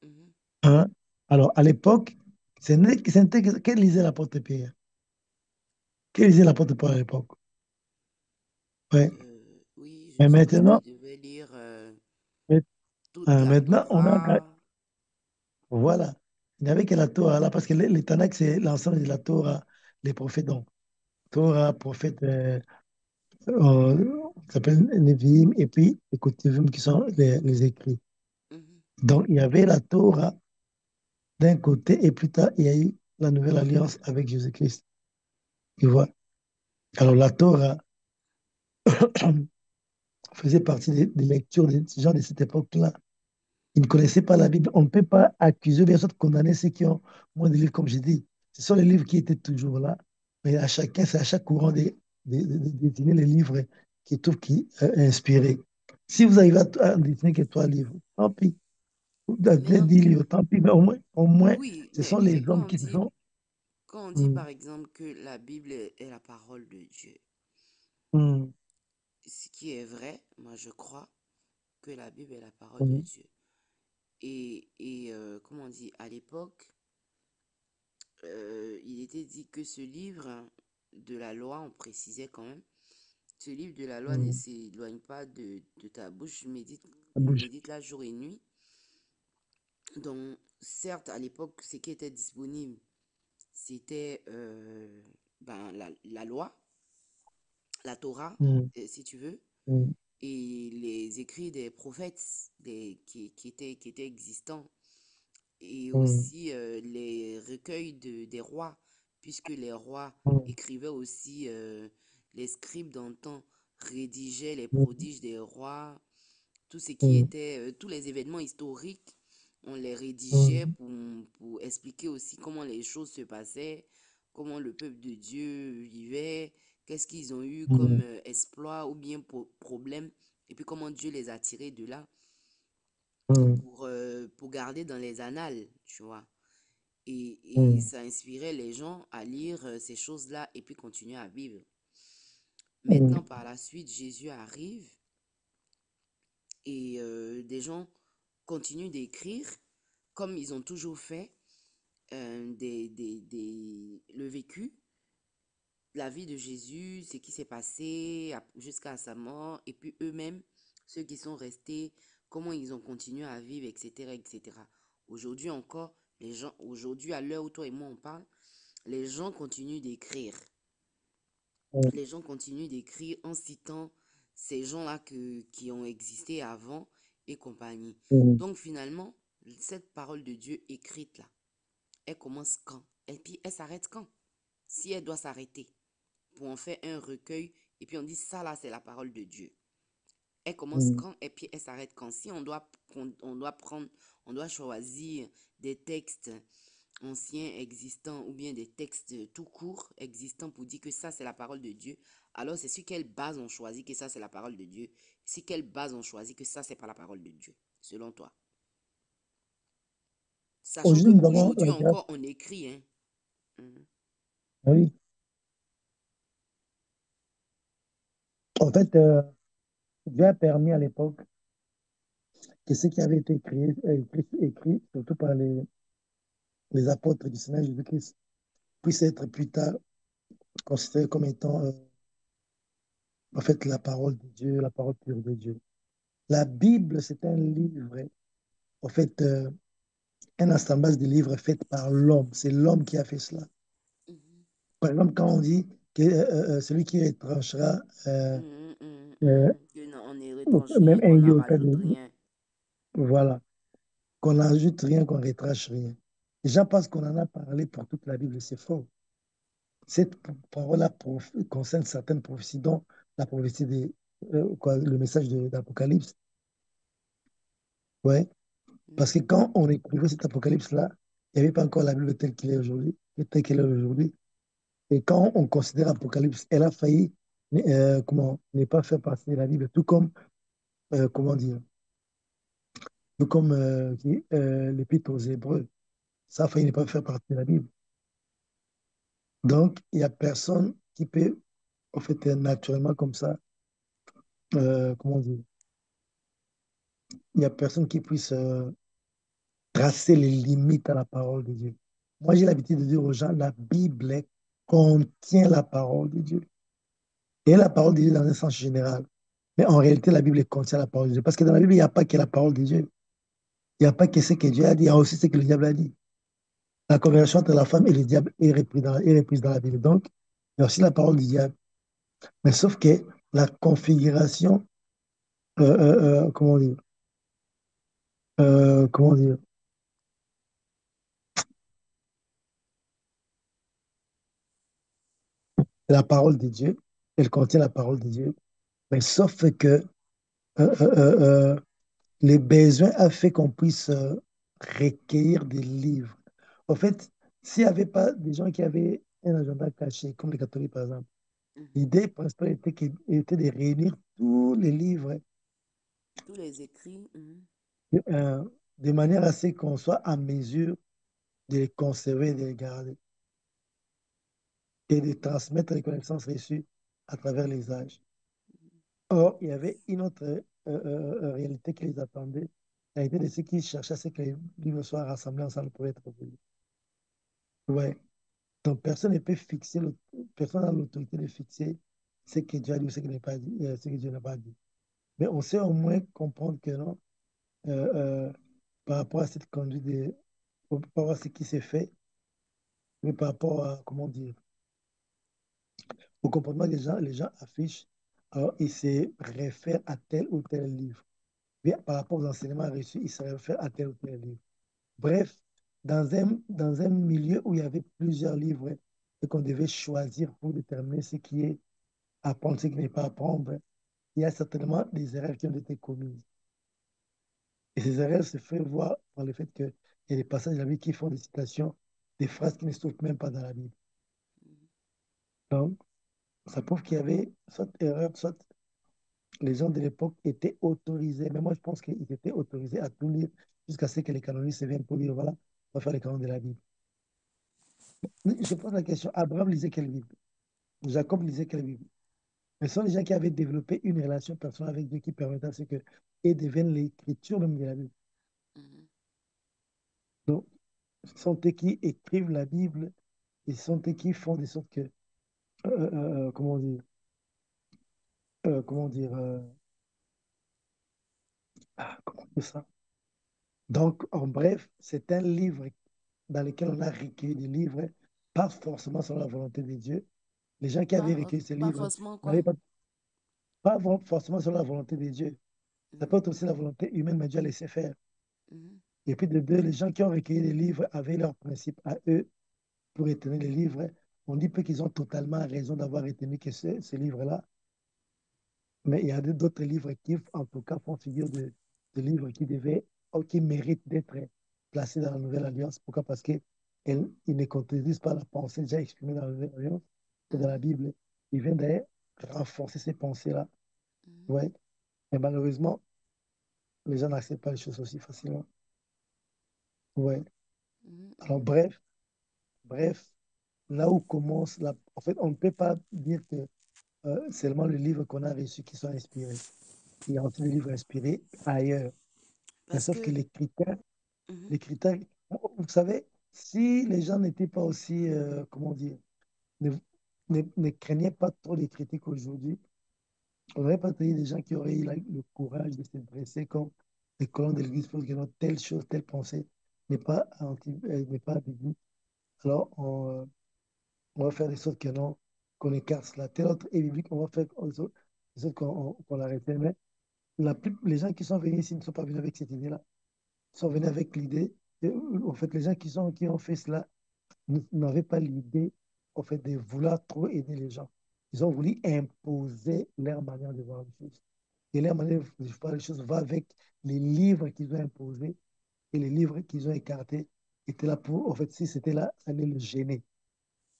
mhm. Hein? Alors, à l'époque, que lisait l'apôtre Pierre? Que lisait l'apôtre Paul à l'époque? Ouais. Oui, je Mais suppose qu'il maintenant, devait lire mais- toute la maintenant, on a Torah. voilà. Il n'y avait que la Torah là, parce que les Tanakh, c'est l'ensemble de la Torah, les prophètes, donc. Torah, prophète, qui s'appelle Nevi'im, et puis les Ketuvim qui sont les écrits. Mhm, Donc, il y avait la Torah d'un côté, et plus tard, il y a eu la nouvelle alliance avec Jésus-Christ. Tu vois? Alors, la Torah faisait partie des lectures des gens de cette époque-là. Ils ne connaissaient pas la Bible. On ne peut pas accuser, bien sûr, de condamner ceux qui ont moins de livres, comme j'ai dit. Ce sont les livres qui étaient toujours là. Mais à chacun, c'est à chaque courant de désigner les livres qui trouvent qui inspiré. Si vous arrivez à désigner que trois livres, tant pis. Vous mais avez 10 livres, tant pis. Mais au moins, oui, ce sont les mais hommes qui se sont. quand on dit Hum, par exemple que la Bible est la parole de Dieu, hum, ce qui est vrai, moi je crois que la Bible est la parole de hum, Dieu. Comment on dit, à l'époque, il était dit que ce livre de la loi, on précisait quand même, ce livre de la loi ne hum, s'éloigne pas de ta bouche, la bouche. médite-la jour et nuit. Donc, certes, à l'époque, ce qui était disponible, c'était ben, la loi, la Torah, Hum, si tu veux, hum, et les écrits des prophètes qui étaient existants, et hum, aussi les recueils des rois, puisque les rois hum, écrivaient aussi, les scribes d'antan rédigeaient les hum, prodiges des rois, tout ce qui hum, était, tous les événements historiques, on les rédigeait hum, pour expliquer aussi comment les choses se passaient, comment le peuple de Dieu vivait, qu'est-ce qu'ils ont eu comme hum, exploit ou bien problème Et puis comment Dieu les a tirés de là mm, pour garder dans les annales, tu vois. Et mm, ça inspirait les gens à lire ces choses-là et puis continuer à vivre. Maintenant, mm, par la suite, Jésus arrive et des gens continuent d'écrire comme ils ont toujours fait le vécu, la vie de Jésus, ce qui s'est passé jusqu'à sa mort, et puis eux-mêmes, ceux qui sont restés, comment ils ont continué à vivre, etc., etc. Aujourd'hui encore, aujourd'hui, à l'heure où toi et moi on parle, les gens continuent d'écrire. mm, Les gens continuent d'écrire en citant ces gens-là qui ont existé avant et compagnie. mm, Donc finalement, cette parole de Dieu écrite là, elle commence quand? Et puis elle s'arrête quand? Si elle doit s'arrêter pour en faire un recueil, et puis on dit ça là, c'est la parole de Dieu. Elle commence mm, quand et puis elle s'arrête quand? Si on doit prendre, on doit choisir des textes anciens existants ou bien des textes tout courts existants pour dire que ça c'est la parole de Dieu, alors c'est sur quelle base on choisit que ça c'est la parole de Dieu? Sur quelle base on choisit que ça c'est pas la parole de Dieu, selon toi? Sachant Aujourd'hui, nous avons qu'aujourd'hui la grâce. encore on écrit, hein. Mhm. Oui. En fait, Dieu a permis à l'époque que ce qui avait été écrit surtout par les apôtres du Seigneur Jésus-Christ, puisse être plus tard considéré comme étant en fait la parole de Dieu, la parole pure de Dieu. La Bible, c'est un livre, en fait, un assemblage de livres faits par l'homme. C'est l'homme qui a fait cela. Mhm. Par exemple, quand on dit que celui qui retranchera, Mhm, mhm, euh, mhm. Que non, on ne retranche même rien, un qu'on n'en lieu au cas de, rajoute rien. voilà, qu'on n'ajoute rien, qu'on ne retranche rien. Les gens pensent qu'on en a parlé pour toute la Bible, c'est faux. Cette parole-là concerne certaines prophéties, dont la prophétie le message d'Apocalypse. Ouais. Parce que Mhm, quand on écrivait cet Apocalypse-là, il n'y avait pas encore la Bible telle qu'elle est aujourd'hui, telle qu'elle est aujourd'hui. Et quand on considère Apocalypse, elle a failli comment, ne pas faire partie de la Bible, tout comme, comment dire, tout comme l'Épître aux Hébreux. Ça a failli ne pas faire partie de la Bible. Donc, il n'y a personne qui peut, en fait, naturellement comme ça, comment dire, il n'y a personne qui puisse tracer les limites à la parole de Dieu. Moi, j'ai l'habitude de dire aux gens, la Bible contient la parole de Dieu. Et la parole de Dieu dans un sens général. Mais en réalité, la Bible contient la parole de Dieu. Parce que dans la Bible, il n'y a pas que la parole de Dieu. Il n'y a pas que ce que Dieu a dit, il y a aussi ce que le diable a dit. La conversation entre la femme et le diable est reprise dans la Bible. Donc, il y a aussi la parole du diable. Mais sauf que la configuration, comment dire, comment dire, la parole de Dieu, elle contient la parole de Dieu. Mais sauf que euh, euh, euh, euh, les besoins a fait qu'on puisse recueillir des livres. En fait, s'il n'y avait pas des gens qui avaient un agenda caché, comme les catholiques par exemple, mhm. l'idée principale était de réunir tous les livres Tous les écrits. Mhm, euh, de manière à ce qu'on soit en mesure de les conserver, de les garder et de transmettre les connaissances reçues à travers les âges. Or, il y avait une autre réalité qui les attendait, la réalité de ceux qui cherchaient à ce que les livres soient rassemblés ensemble pour être publiés. Ouais. Donc, personne n'a l'autorité de fixer ce que Dieu a dit ou ce qu'il n'a pas dit, ce que Dieu n'a pas dit. Mais on sait au moins comprendre que non, euh, euh, par rapport à cette conduite, par rapport à ce qui s'est fait, mais par rapport à, comment dire, au comportement des gens, les gens affichent, alors ils se réfèrent à tel ou tel livre. Mais par rapport aux enseignements reçus, ils se réfèrent à tel ou tel livre. Bref, dans un milieu où il y avait plusieurs livres et qu'on devait choisir pour déterminer ce qui est apprendre, ce qui n'est pas apprendre, il y a certainement des erreurs qui ont été commises. Et ces erreurs se font voir par le fait qu'il y a des passages de la Bible qui font des citations, des phrases qui ne se trouvent même pas dans la Bible. mhm. Donc, ça prouve qu'il y avait soit erreur, soit les gens de l'époque étaient autorisés, mais moi je pense qu'ils étaient autorisés à tout lire jusqu'à ce que les canonistes viennent pour dire, voilà, on va faire les canons de la Bible. Je pose la question, Abraham lisait quelle Bible? Jacob lisait quelle Bible? Mais ce sont les gens qui avaient développé une relation personnelle avec Dieu qui permettait à ce que et deviennent l'écriture même de la Bible. Mhm. Donc, ce sont eux qui écrivent la Bible et ce sont eux qui font de sorte que, comment dire, comment dire, comment dire ça? Donc, en bref, c'est un livre dans lequel on a recueilli des livres, pas forcément selon la volonté de Dieu. Les gens qui avaient recueilli ces Pas livres forcément quoi. n'avaient pas forcément selon la volonté de Dieu. Ça peut Mhm. être aussi la volonté humaine, mais Dieu a laissé faire. Mhm. Et puis de deux, les gens qui ont recueilli les livres avaient leurs principes à eux pour retenir les livres. On dit peu qu'ils ont totalement raison d'avoir retenu que ce livre-là, mais il y a d'autres livres qui, en tout cas, font figure de livres qui devaient, ou qui méritent d'être placés dans la Nouvelle Alliance. Pourquoi? Parce qu'ils ne contredisent pas la pensée déjà exprimée dans la Nouvelle Alliance et dans la Mhm. Bible. Ils viennent d'ailleurs renforcer ces pensées-là. Mhm. Ouais. Mais malheureusement, les gens n'acceptent pas les choses aussi facilement. Ouais. Mhm. Alors, Mhm. bref, là où commence la... En fait, on ne peut pas dire que seulement le livre qu'on a reçu qui sont inspirés. Il y a aussi des livres inspirés ailleurs. Mais Parce sauf que que mhm. les critères, vous savez, si les gens n'étaient pas aussi, comment dire, ne, ne craignaient pas trop les critiques aujourd'hui, on n'aurait pas trouvé des gens qui auraient eu le courage de se dresser comme les colons de l'Église pour dire non, telle chose, telle pensée n'est pas biblique. Alors, on va faire des sortes que non, qu'on écarte cela. Tel autre est biblique, on va faire des sortes qu'on l'arrête. Mais les gens qui sont venus ici ne sont pas venus avec cette idée-là. Ils sont venus avec l'idée. En fait, les gens qui ont fait cela n'avaient pas l'idée, en fait, de vouloir trop aider les gens. Ils ont voulu imposer leur manière de voir les choses. Et leur manière de voir les choses va avec les livres qu'ils ont imposés et les livres qu'ils ont écartés étaient là pour, en fait, si c'était là, ça allait le gêner.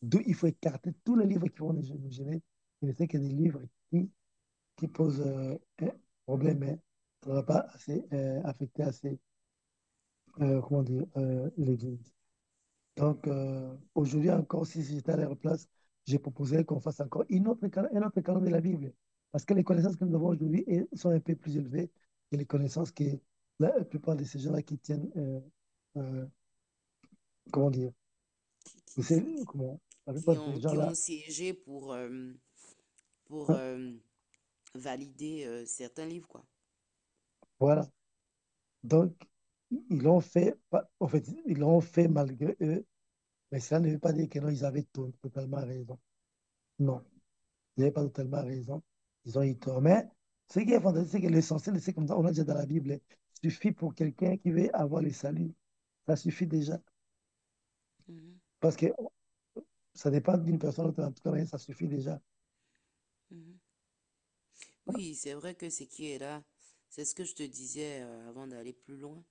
D'où il faut écarter tous les livres qui vont nous gêner. Il ne fait que des livres qui posent un problème, mais ça ne va pas assez, affecter assez, comment dire, l'Église. Donc, aujourd'hui encore, si j'étais à leur place, j'ai proposé qu'on fasse encore un autre canon de la Bible. Parce que les connaissances que nous avons aujourd'hui sont un peu plus élevées que les connaissances que la plupart de ces gens-là qui tiennent, euh, comment dire, vous Qui, savez, comment, la plupart de ces qui ont gens-là, siégé pour hein, valider certains livres, quoi. voilà. Donc, ils l'ont fait, en fait, ils l'ont fait malgré eux, mais cela ne veut pas dire que non, ils avaient totalement raison. Non, ils n'avaient pas totalement raison. Ils ont eu tort. Mais ce qui est fantastique, c'est que l'essentiel, c'est comme ça, on a déjà dans la Bible, suffit pour quelqu'un qui veut avoir le salut. Ça suffit déjà. Mhm. Parce que ça dépend d'une personne à l'autre, en tout cas, mais ça suffit déjà. Mhm. Oui, c'est vrai que ce qui est là, c'est ce que je te disais avant d'aller plus loin,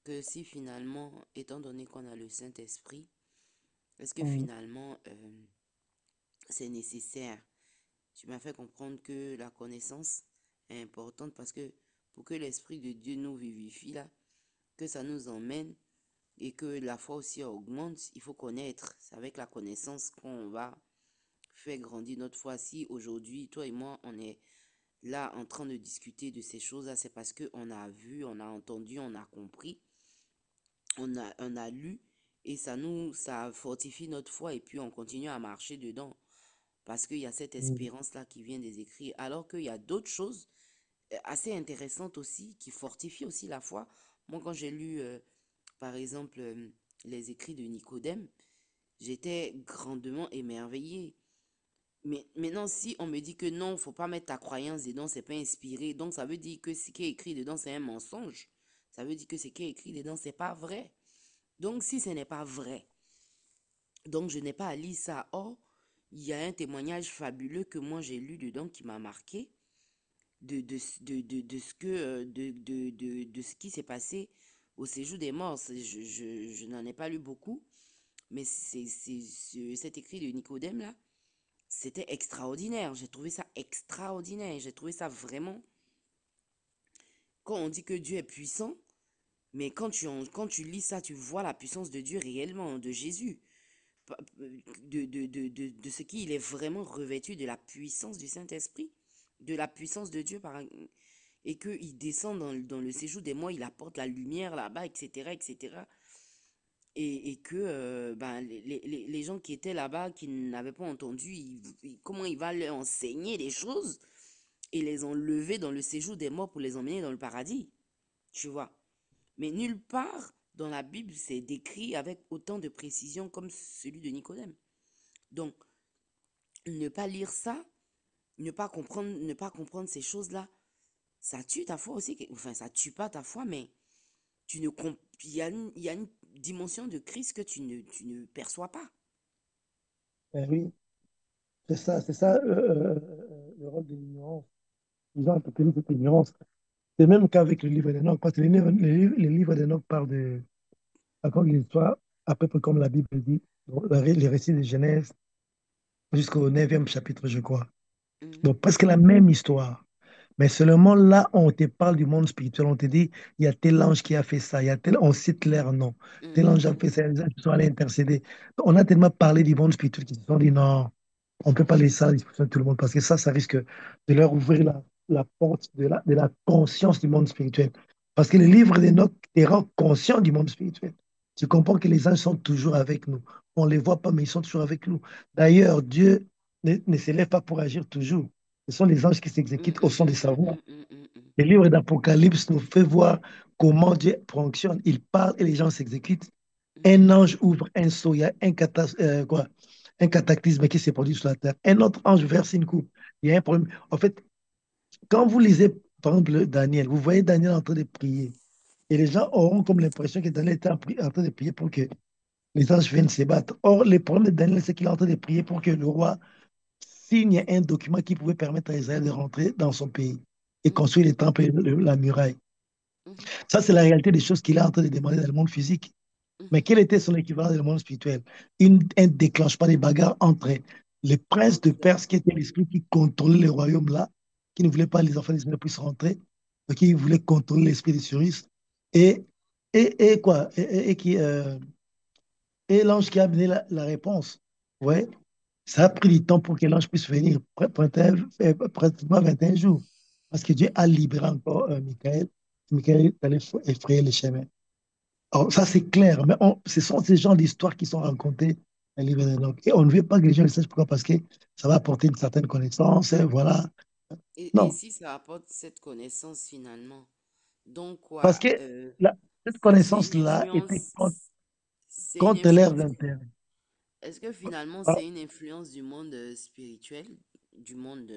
que si finalement, étant donné qu'on a le Saint-Esprit, est-ce que Mm, finalement c'est nécessaire? Tu m'as fait comprendre que la connaissance est importante parce que pour que l'Esprit de Dieu nous vivifie là, que ça nous emmène et que la foi aussi augmente, il faut connaître. C'est avec la connaissance qu'on va faire grandir notre foi. Si aujourd'hui, toi et moi, on est là en train de discuter de ces choses-là, c'est parce qu'on a vu, on a entendu, on a compris, on a lu et ça fortifie notre foi et puis on continue à marcher dedans parce qu'il y a cette mm, espérance-là qui vient des écrits. Alors qu'il y a d'autres choses assez intéressantes aussi qui fortifient aussi la foi. Moi, quand j'ai lu, par exemple, les écrits de Nicodème, j'étais grandement émerveillée. Mais maintenant, si on me dit que non, faut pas mettre ta croyance dedans, c'est pas inspiré, donc ça veut dire que ce qui est écrit dedans, c'est un mensonge. Ça veut dire que ce qui est écrit dedans, c'est pas vrai. Donc, si ce n'est pas vrai, donc je n'ai pas à lire ça. Or, il y a un témoignage fabuleux que moi j'ai lu dedans qui m'a marqué de ce que, de ce qui s'est passé au séjour des morts. Je n'en ai pas lu beaucoup, mais c'est cet écrit de Nicodème là C'était extraordinaire. J'ai trouvé ça extraordinaire. J'ai trouvé ça vraiment. Quand on dit que Dieu est puissant, mais quand tu lis ça, tu vois la puissance de Dieu réellement, de Jésus, de ce qu'il est vraiment revêtu de la puissance du Saint-Esprit, de la puissance de Dieu, et qu'il descend dans le séjour des morts, il apporte la lumière là-bas, etc., etc. Et que ben, les gens qui étaient là-bas, qui n'avaient pas entendu, comment il va leur enseigner des choses et les enlever dans le séjour des morts pour les emmener dans le paradis, tu vois. Mais nulle part dans la Bible, c'est décrit avec autant de précision comme celui de Nicodème. Donc, ne pas lire ça, ne pas comprendre ces choses-là, ça tue ta foi aussi. Enfin, ça tue pas ta foi, mais tu ne il y a une dimension de Christ que tu ne perçois pas. Ben oui, c'est ça le rôle de l'ignorance. Ils ont entretenu cette ignorance. C'est même qu'avec le livre d'Enoch, parce que les livres d'Enoch parlent de, racontent l'histoire à peu près comme la Bible dit, donc, les récits de Genèse jusqu'au 9e chapitre, je crois. Mhm, Donc presque la même histoire. Mais seulement là, on te parle du monde spirituel. On te dit, il y a tel ange qui a fait ça, il y a tel, on cite leur nom. Tel mhm, ange a fait ça, les anges sont allés intercéder. On a tellement parlé du monde spirituel qu'ils se sont dit, non, on ne peut pas laisser ça à la disposition de tout le monde parce que ça risque de leur ouvrir la porte de la conscience du monde spirituel. Parce que le livre d'Enoch te rend conscient du monde spirituel. Tu comprends que les anges sont toujours avec nous. On ne les voit pas, mais ils sont toujours avec nous. D'ailleurs, Dieu ne s'élève pas pour agir toujours. Ce sont les anges qui mhm, s'exécutent au son de mhm, sa voix. mhm, mhm, mhm, mhm. Le livre d'Apocalypse nous fait voir comment Dieu fonctionne. Il parle et les gens s'exécutent. Mhm, Un ange ouvre un seau, il y a un cataclysme qui s'est produit sur la terre. Un autre ange verse une coupe. Il y a un problème. En fait, quand vous lisez, par exemple, Daniel, vous voyez Daniel en train de prier. Et les gens auront comme l'impression que Daniel était en train de prier pour que les anges viennent se battre. Or, le problème de Daniel, c'est qu'il est en train de prier pour que le roi signe un document qui pouvait permettre à Israël de rentrer dans son pays et mhm, construire les temples et la muraille. mhm, Ça, c'est la réalité des choses qu'il est en train de demander dans le monde physique. Mais mhm. quel était son équivalent dans le monde spirituel? Un déclenchement des bagarres entre les princes de Entre- Perse, qui était l'esprit qui contrôlait le royaume là, qui ne voulait pas que les enfants d'Israël puissent rentrer, qui voulait contrôler l'esprit des Cyrus, et, et quoi? Et l'ange qui a amené la réponse. Ouais, ça a pris du temps pour que l'ange puisse venir, pratiquement 21 jours. Parce que Dieu a libéré encore Michael. Michael allait effrayer les chemins. Alors, ça, c'est clair, mais ce sont ces genres d'histoires qui sont racontées dans le livre d'Enoch. Et on ne veut pas que les gens le sachent pourquoi, parce que ça va apporter une certaine connaissance, voilà. et Non, si ça apporte cette connaissance finalement, donc quoi, parce que cette c'est une connaissance-là était influence, c'est une contre leurs influence intérêts. est-ce que finalement Ah, c'est une influence du monde spirituel, du monde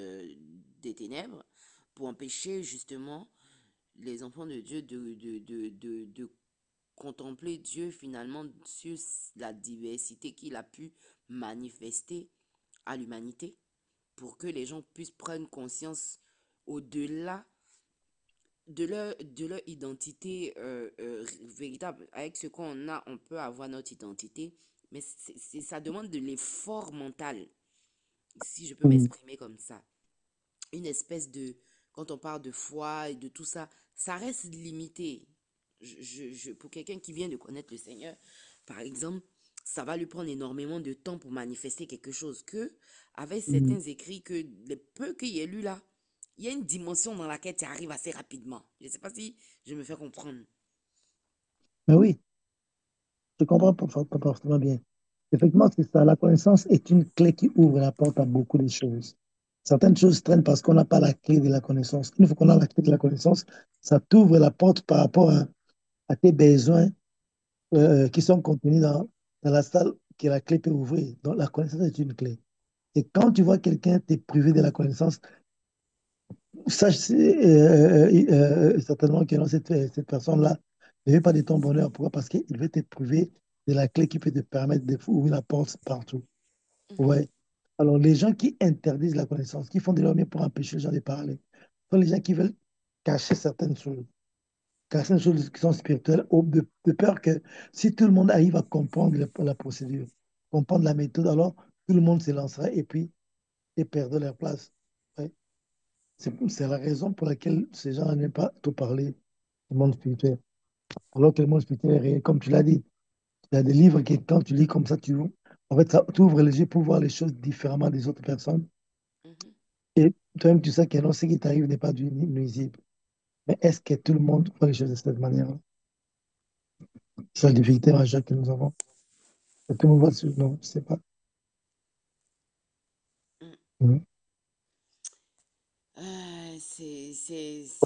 des ténèbres, pour empêcher justement les enfants de Dieu de contempler Dieu finalement sur la diversité qu'il a pu manifester à l'humanité, pour que les gens puissent prendre conscience au-delà de leur identité véritable. Avec ce qu'on a, on peut avoir notre identité, mais ça demande de l'effort mental, si je peux hum, m'exprimer comme ça. Une espèce de, quand on parle de foi et de tout ça, ça reste limité. Pour quelqu'un qui vient de connaître le Seigneur, par exemple, ça va lui prendre énormément de temps pour manifester quelque chose que, avec hum. certains écrits que les peu qu'il y ait lu là, il y a une dimension dans laquelle tu arrives assez rapidement. Je ne sais pas si je me fais comprendre. Mais oui, je comprends parfaitement bien. Effectivement, c'est ça. La connaissance est une clé qui ouvre la porte à beaucoup de choses. Certaines choses traînent parce qu'on n'a pas la clé de la connaissance. Une fois qu'on a la clé de la connaissance, ça t'ouvre la porte par rapport à tes besoins qui sont contenus dans la salle que la clé peut ouvrir. Donc, la connaissance est une clé. Et quand tu vois quelqu'un te priver de la connaissance, sache certainement que non, cette personne-là ne veut pas de ton bonheur. Pourquoi? Parce qu'il veut te priver de la clé qui peut te permettre d'ouvrir la porte partout. Mhm, Ouais. Alors, les gens qui interdisent la connaissance, qui font de leur mieux pour empêcher les gens de parler, sont les gens qui veulent cacher certaines choses, cacher des choses qui sont spirituelles, de peur que si tout le monde arrive à comprendre la procédure, comprendre la méthode, alors tout le monde se lancera et puis et perdaient leur place. Ouais. C'est la raison pour laquelle ces gens n'aiment pas tout parler du monde spirituel. Alors que le monde spirituel est réel, comme tu l'as dit. Il y a des livres que quand tu lis comme ça, en fait, ça t'ouvre les yeux pour voir les choses différemment des autres personnes. Mhm. Et toi-même, tu sais que non, ce qui t'arrive n'est pas du nuisible. Mais est-ce que tout le monde voit les choses de cette manière-là? C'est la difficulté majeure que nous avons. Et tout le monde voit ce... Non, je sais pas. Mm. Mhm.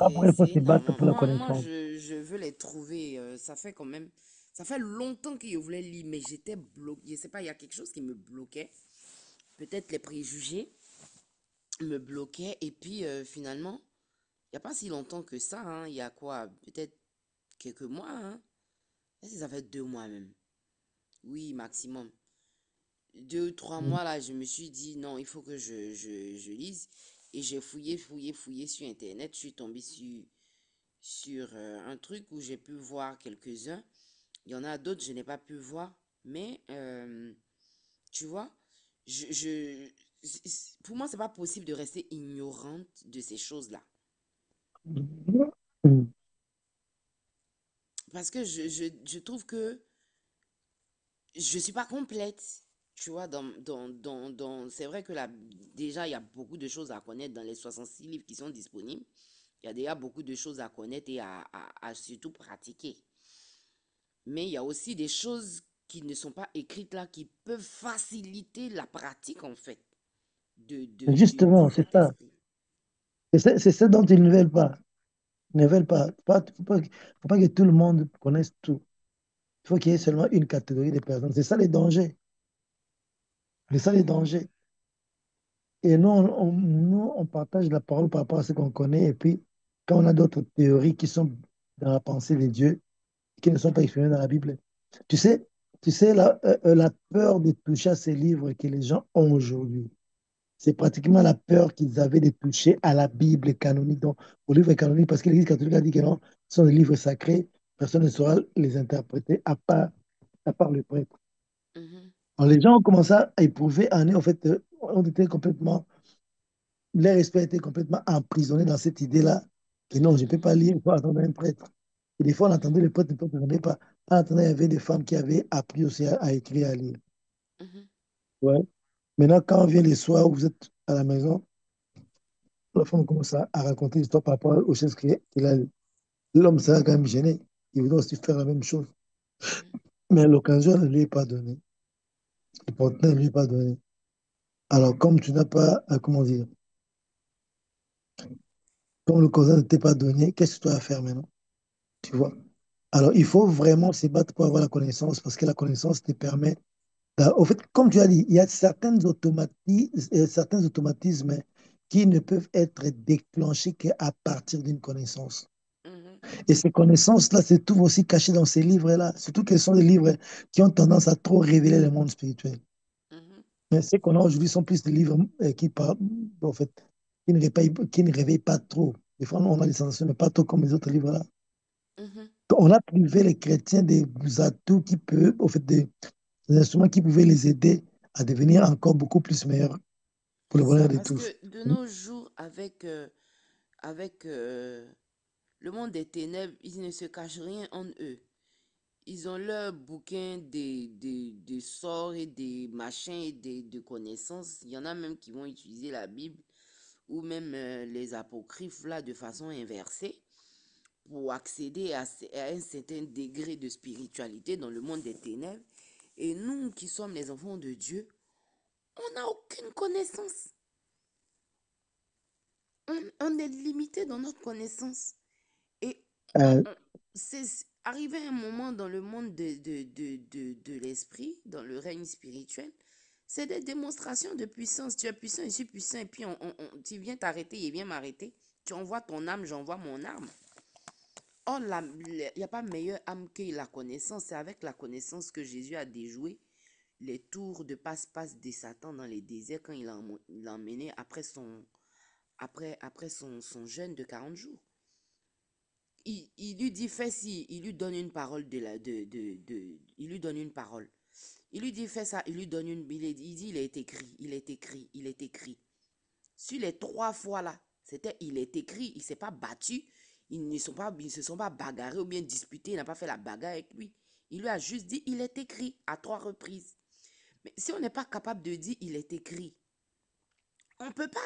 Après, il faut C'est se énorme, battre hein. pour la Moi, connaissance. je veux les trouver. Ça fait quand même. Ça fait longtemps que je voulais lire, mais j'étais bloquée. Je sais pas, il y a quelque chose qui me bloquait. Peut-être les préjugés me bloquaient. Et puis, finalement, il n'y a pas si longtemps que ça, hein. Il y a quoi? Peut-être quelques mois, hein. Est-ce que ça fait 2 mois même? Oui, maximum. 2, 3 mois là, je me suis dit non, il faut que je lise. Et j'ai fouillé sur Internet. Je suis tombée sur un truc où j'ai pu voir quelques-uns. Il y en a d'autres, je n'ai pas pu voir. Mais, tu vois, pour moi, c'est pas possible de rester ignorante de ces choses-là. Mhm. Parce que je trouve que je suis pas complète. Tu vois, c'est vrai que là, déjà, il y a beaucoup de choses à connaître dans les 66 livres qui sont disponibles. Il y a déjà beaucoup de choses à connaître et à surtout pratiquer. Mais il y a aussi des choses qui ne sont pas écrites là, qui peuvent faciliter la pratique, en fait, du Justement, c'est ça. Saint-Esprit. C'est ce dont ils ne veulent pas. Ils ne veulent pas. Faut pas que tout le monde connaisse tout. Il faut qu'il y ait seulement une catégorie de personnes. C'est ça les dangers. C'est ça les dangers. Et nous, nous, on partage la parole par rapport à ce qu'on connaît. Et puis, quand on a d'autres théories qui sont dans la pensée de Dieu, qui ne sont pas exprimées dans la Bible, tu sais, la peur de toucher à ces livres que les gens ont aujourd'hui, c'est pratiquement la peur qu'ils avaient de toucher à la Bible canonique, donc au livre canonique, parce que l'Église catholique a dit que non, ce sont des livres sacrés, personne ne saura les interpréter à part le prêtre. Mhm, Alors, les gens ont commencé à éprouver, en fait, ont été complètement, leur esprit a été complètement emprisonné dans cette idée-là, que non, mhm, je ne peux mhm, pas lire, il faut attendre un prêtre. Et des fois, on mhm, entendait le prêtre, le prêtre ne savait pas. En attendant, il y avait des femmes qui avaient appris aussi à écrire, à lire. mhm, Ouais. Maintenant, quand on vient les soirs où vous êtes à la maison, la femme commence à raconter l'histoire par rapport aux choses qu'il a lues. L'homme sera quand même gêné. Il voudrait aussi faire la même chose. mhm. Mais l'occasion ne lui est pas donnée. Le partenaire ne lui est pas donné. Alors, comme tu n'as pas, comment dire, comme l'occasion ne t'est pas donnée, qu'est-ce que tu dois faire maintenant? Tu vois? Alors, il faut vraiment se battre pour avoir la connaissance parce que la connaissance te permet. Au fait, comme tu as dit, il y a certains automatismes qui ne peuvent être déclenchés qu'à partir d'une connaissance. Mhm, Et ces connaissances-là se trouvent aussi cachées dans ces livres-là, surtout qu'elles sont des livres qui ont tendance à trop révéler le monde spirituel. mhm, Mais ce qu'on a aujourd'hui sont plus des livres qui parlent, en fait, qui ne réveillent pas trop. Des fois, on a des sensations, mais pas trop comme les autres livres-là. mhm. On a privé les chrétiens des atouts qui peuvent, au fait, des instruments qui pouvaient les aider à devenir encore beaucoup plus meilleurs pour C'est le bonheur ça, de parce tous. que de nos jours, avec le monde des ténèbres, ils ne se cachent rien en eux. Ils ont leur bouquin des sorts et des machins et de connaissances. Il y en a même qui vont utiliser la Bible ou même les apocryphes là de façon inversée pour accéder à un certain degré de spiritualité dans le monde des ténèbres. Et nous qui sommes les enfants de Dieu, on n'a aucune connaissance. On est limité dans notre connaissance. Et Euh, c'est arrivé un moment dans le monde de l'esprit, dans le règne spirituel, c'est des démonstrations de puissance. Tu es puissant, je suis puissant, et puis tu viens t'arrêter, il vient m'arrêter. Tu envoies ton âme, j'envoie mon âme. Or, il n'y a pas meilleure âme que la connaissance. C'est avec la connaissance que Jésus a déjoué les tours de passe-passe de Satan dans les déserts quand l'a emmené après son jeûne de 40 jours. Il lui dit fais ci, il lui donne une parole il lui donne une parole. Il lui dit fais ça, il lui donne une, il dit il est écrit, il est écrit, il est écrit. Sur les 3 fois là, c'était il est écrit, il ne s'est pas battu, ils ne se sont pas bagarrés ou bien disputés, il n'a pas fait la bagarre avec lui. Il lui a juste dit il est écrit à 3 reprises. Mais si on n'est pas capable de dire il est écrit, on ne peut pas.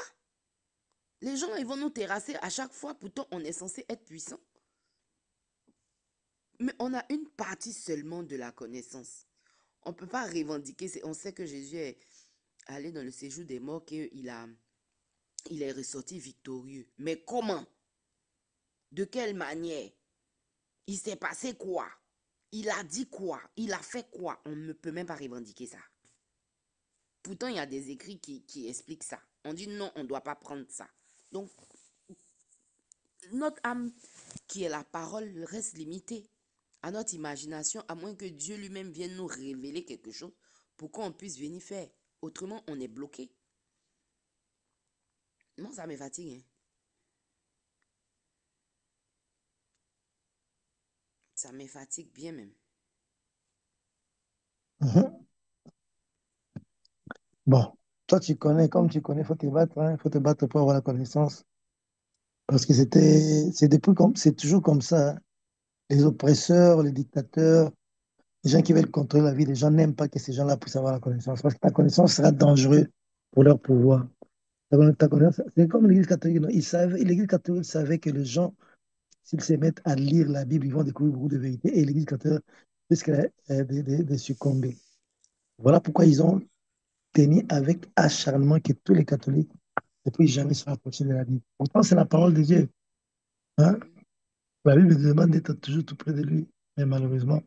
Les gens, ils vont nous terrasser à chaque fois, pourtant on est censé être puissant. Mais on a une partie seulement de la connaissance. On ne peut pas revendiquer. On sait que Jésus est allé dans le séjour des morts, il est ressorti victorieux. Mais comment? De quelle manière? Il s'est passé quoi? Il a dit quoi? Il a fait quoi? On ne peut même pas revendiquer ça. Pourtant, il y a des écrits qui expliquent ça. On dit non, on ne doit pas prendre ça. Donc, notre âme, qui est la parole, reste limitée à notre imagination, à moins que Dieu lui-même vienne nous révéler quelque chose pour qu'on puisse venir faire. Autrement, on est bloqué. Non, ça me fatigue. Hein. Ça me fatigue bien même. Mhm. Bon, toi, tu connais, comme tu connais, il faut te battre, hein, faut te battre pour avoir la connaissance. Parce que c'est toujours comme ça, hein. Les oppresseurs, les dictateurs, les gens qui veulent contrôler la vie, les gens n'aiment pas que ces gens-là puissent avoir la connaissance. Parce que ta connaissance sera dangereuse pour leur pouvoir. Ta connaissance, c'est comme l'Église catholique, non? L'Église catholique savait que les gens, s'ils se mettent à lire la Bible, ils vont découvrir beaucoup de vérités. Et l'Église catholique risque de succomber. Voilà pourquoi ils ont tenu avec acharnement que tous les catholiques ne puissent jamais se rapprocher de la Bible. Pourtant, c'est la parole de Dieu. Hein? Mhm. La Bible demande d'être toujours tout près de lui. Mais malheureusement,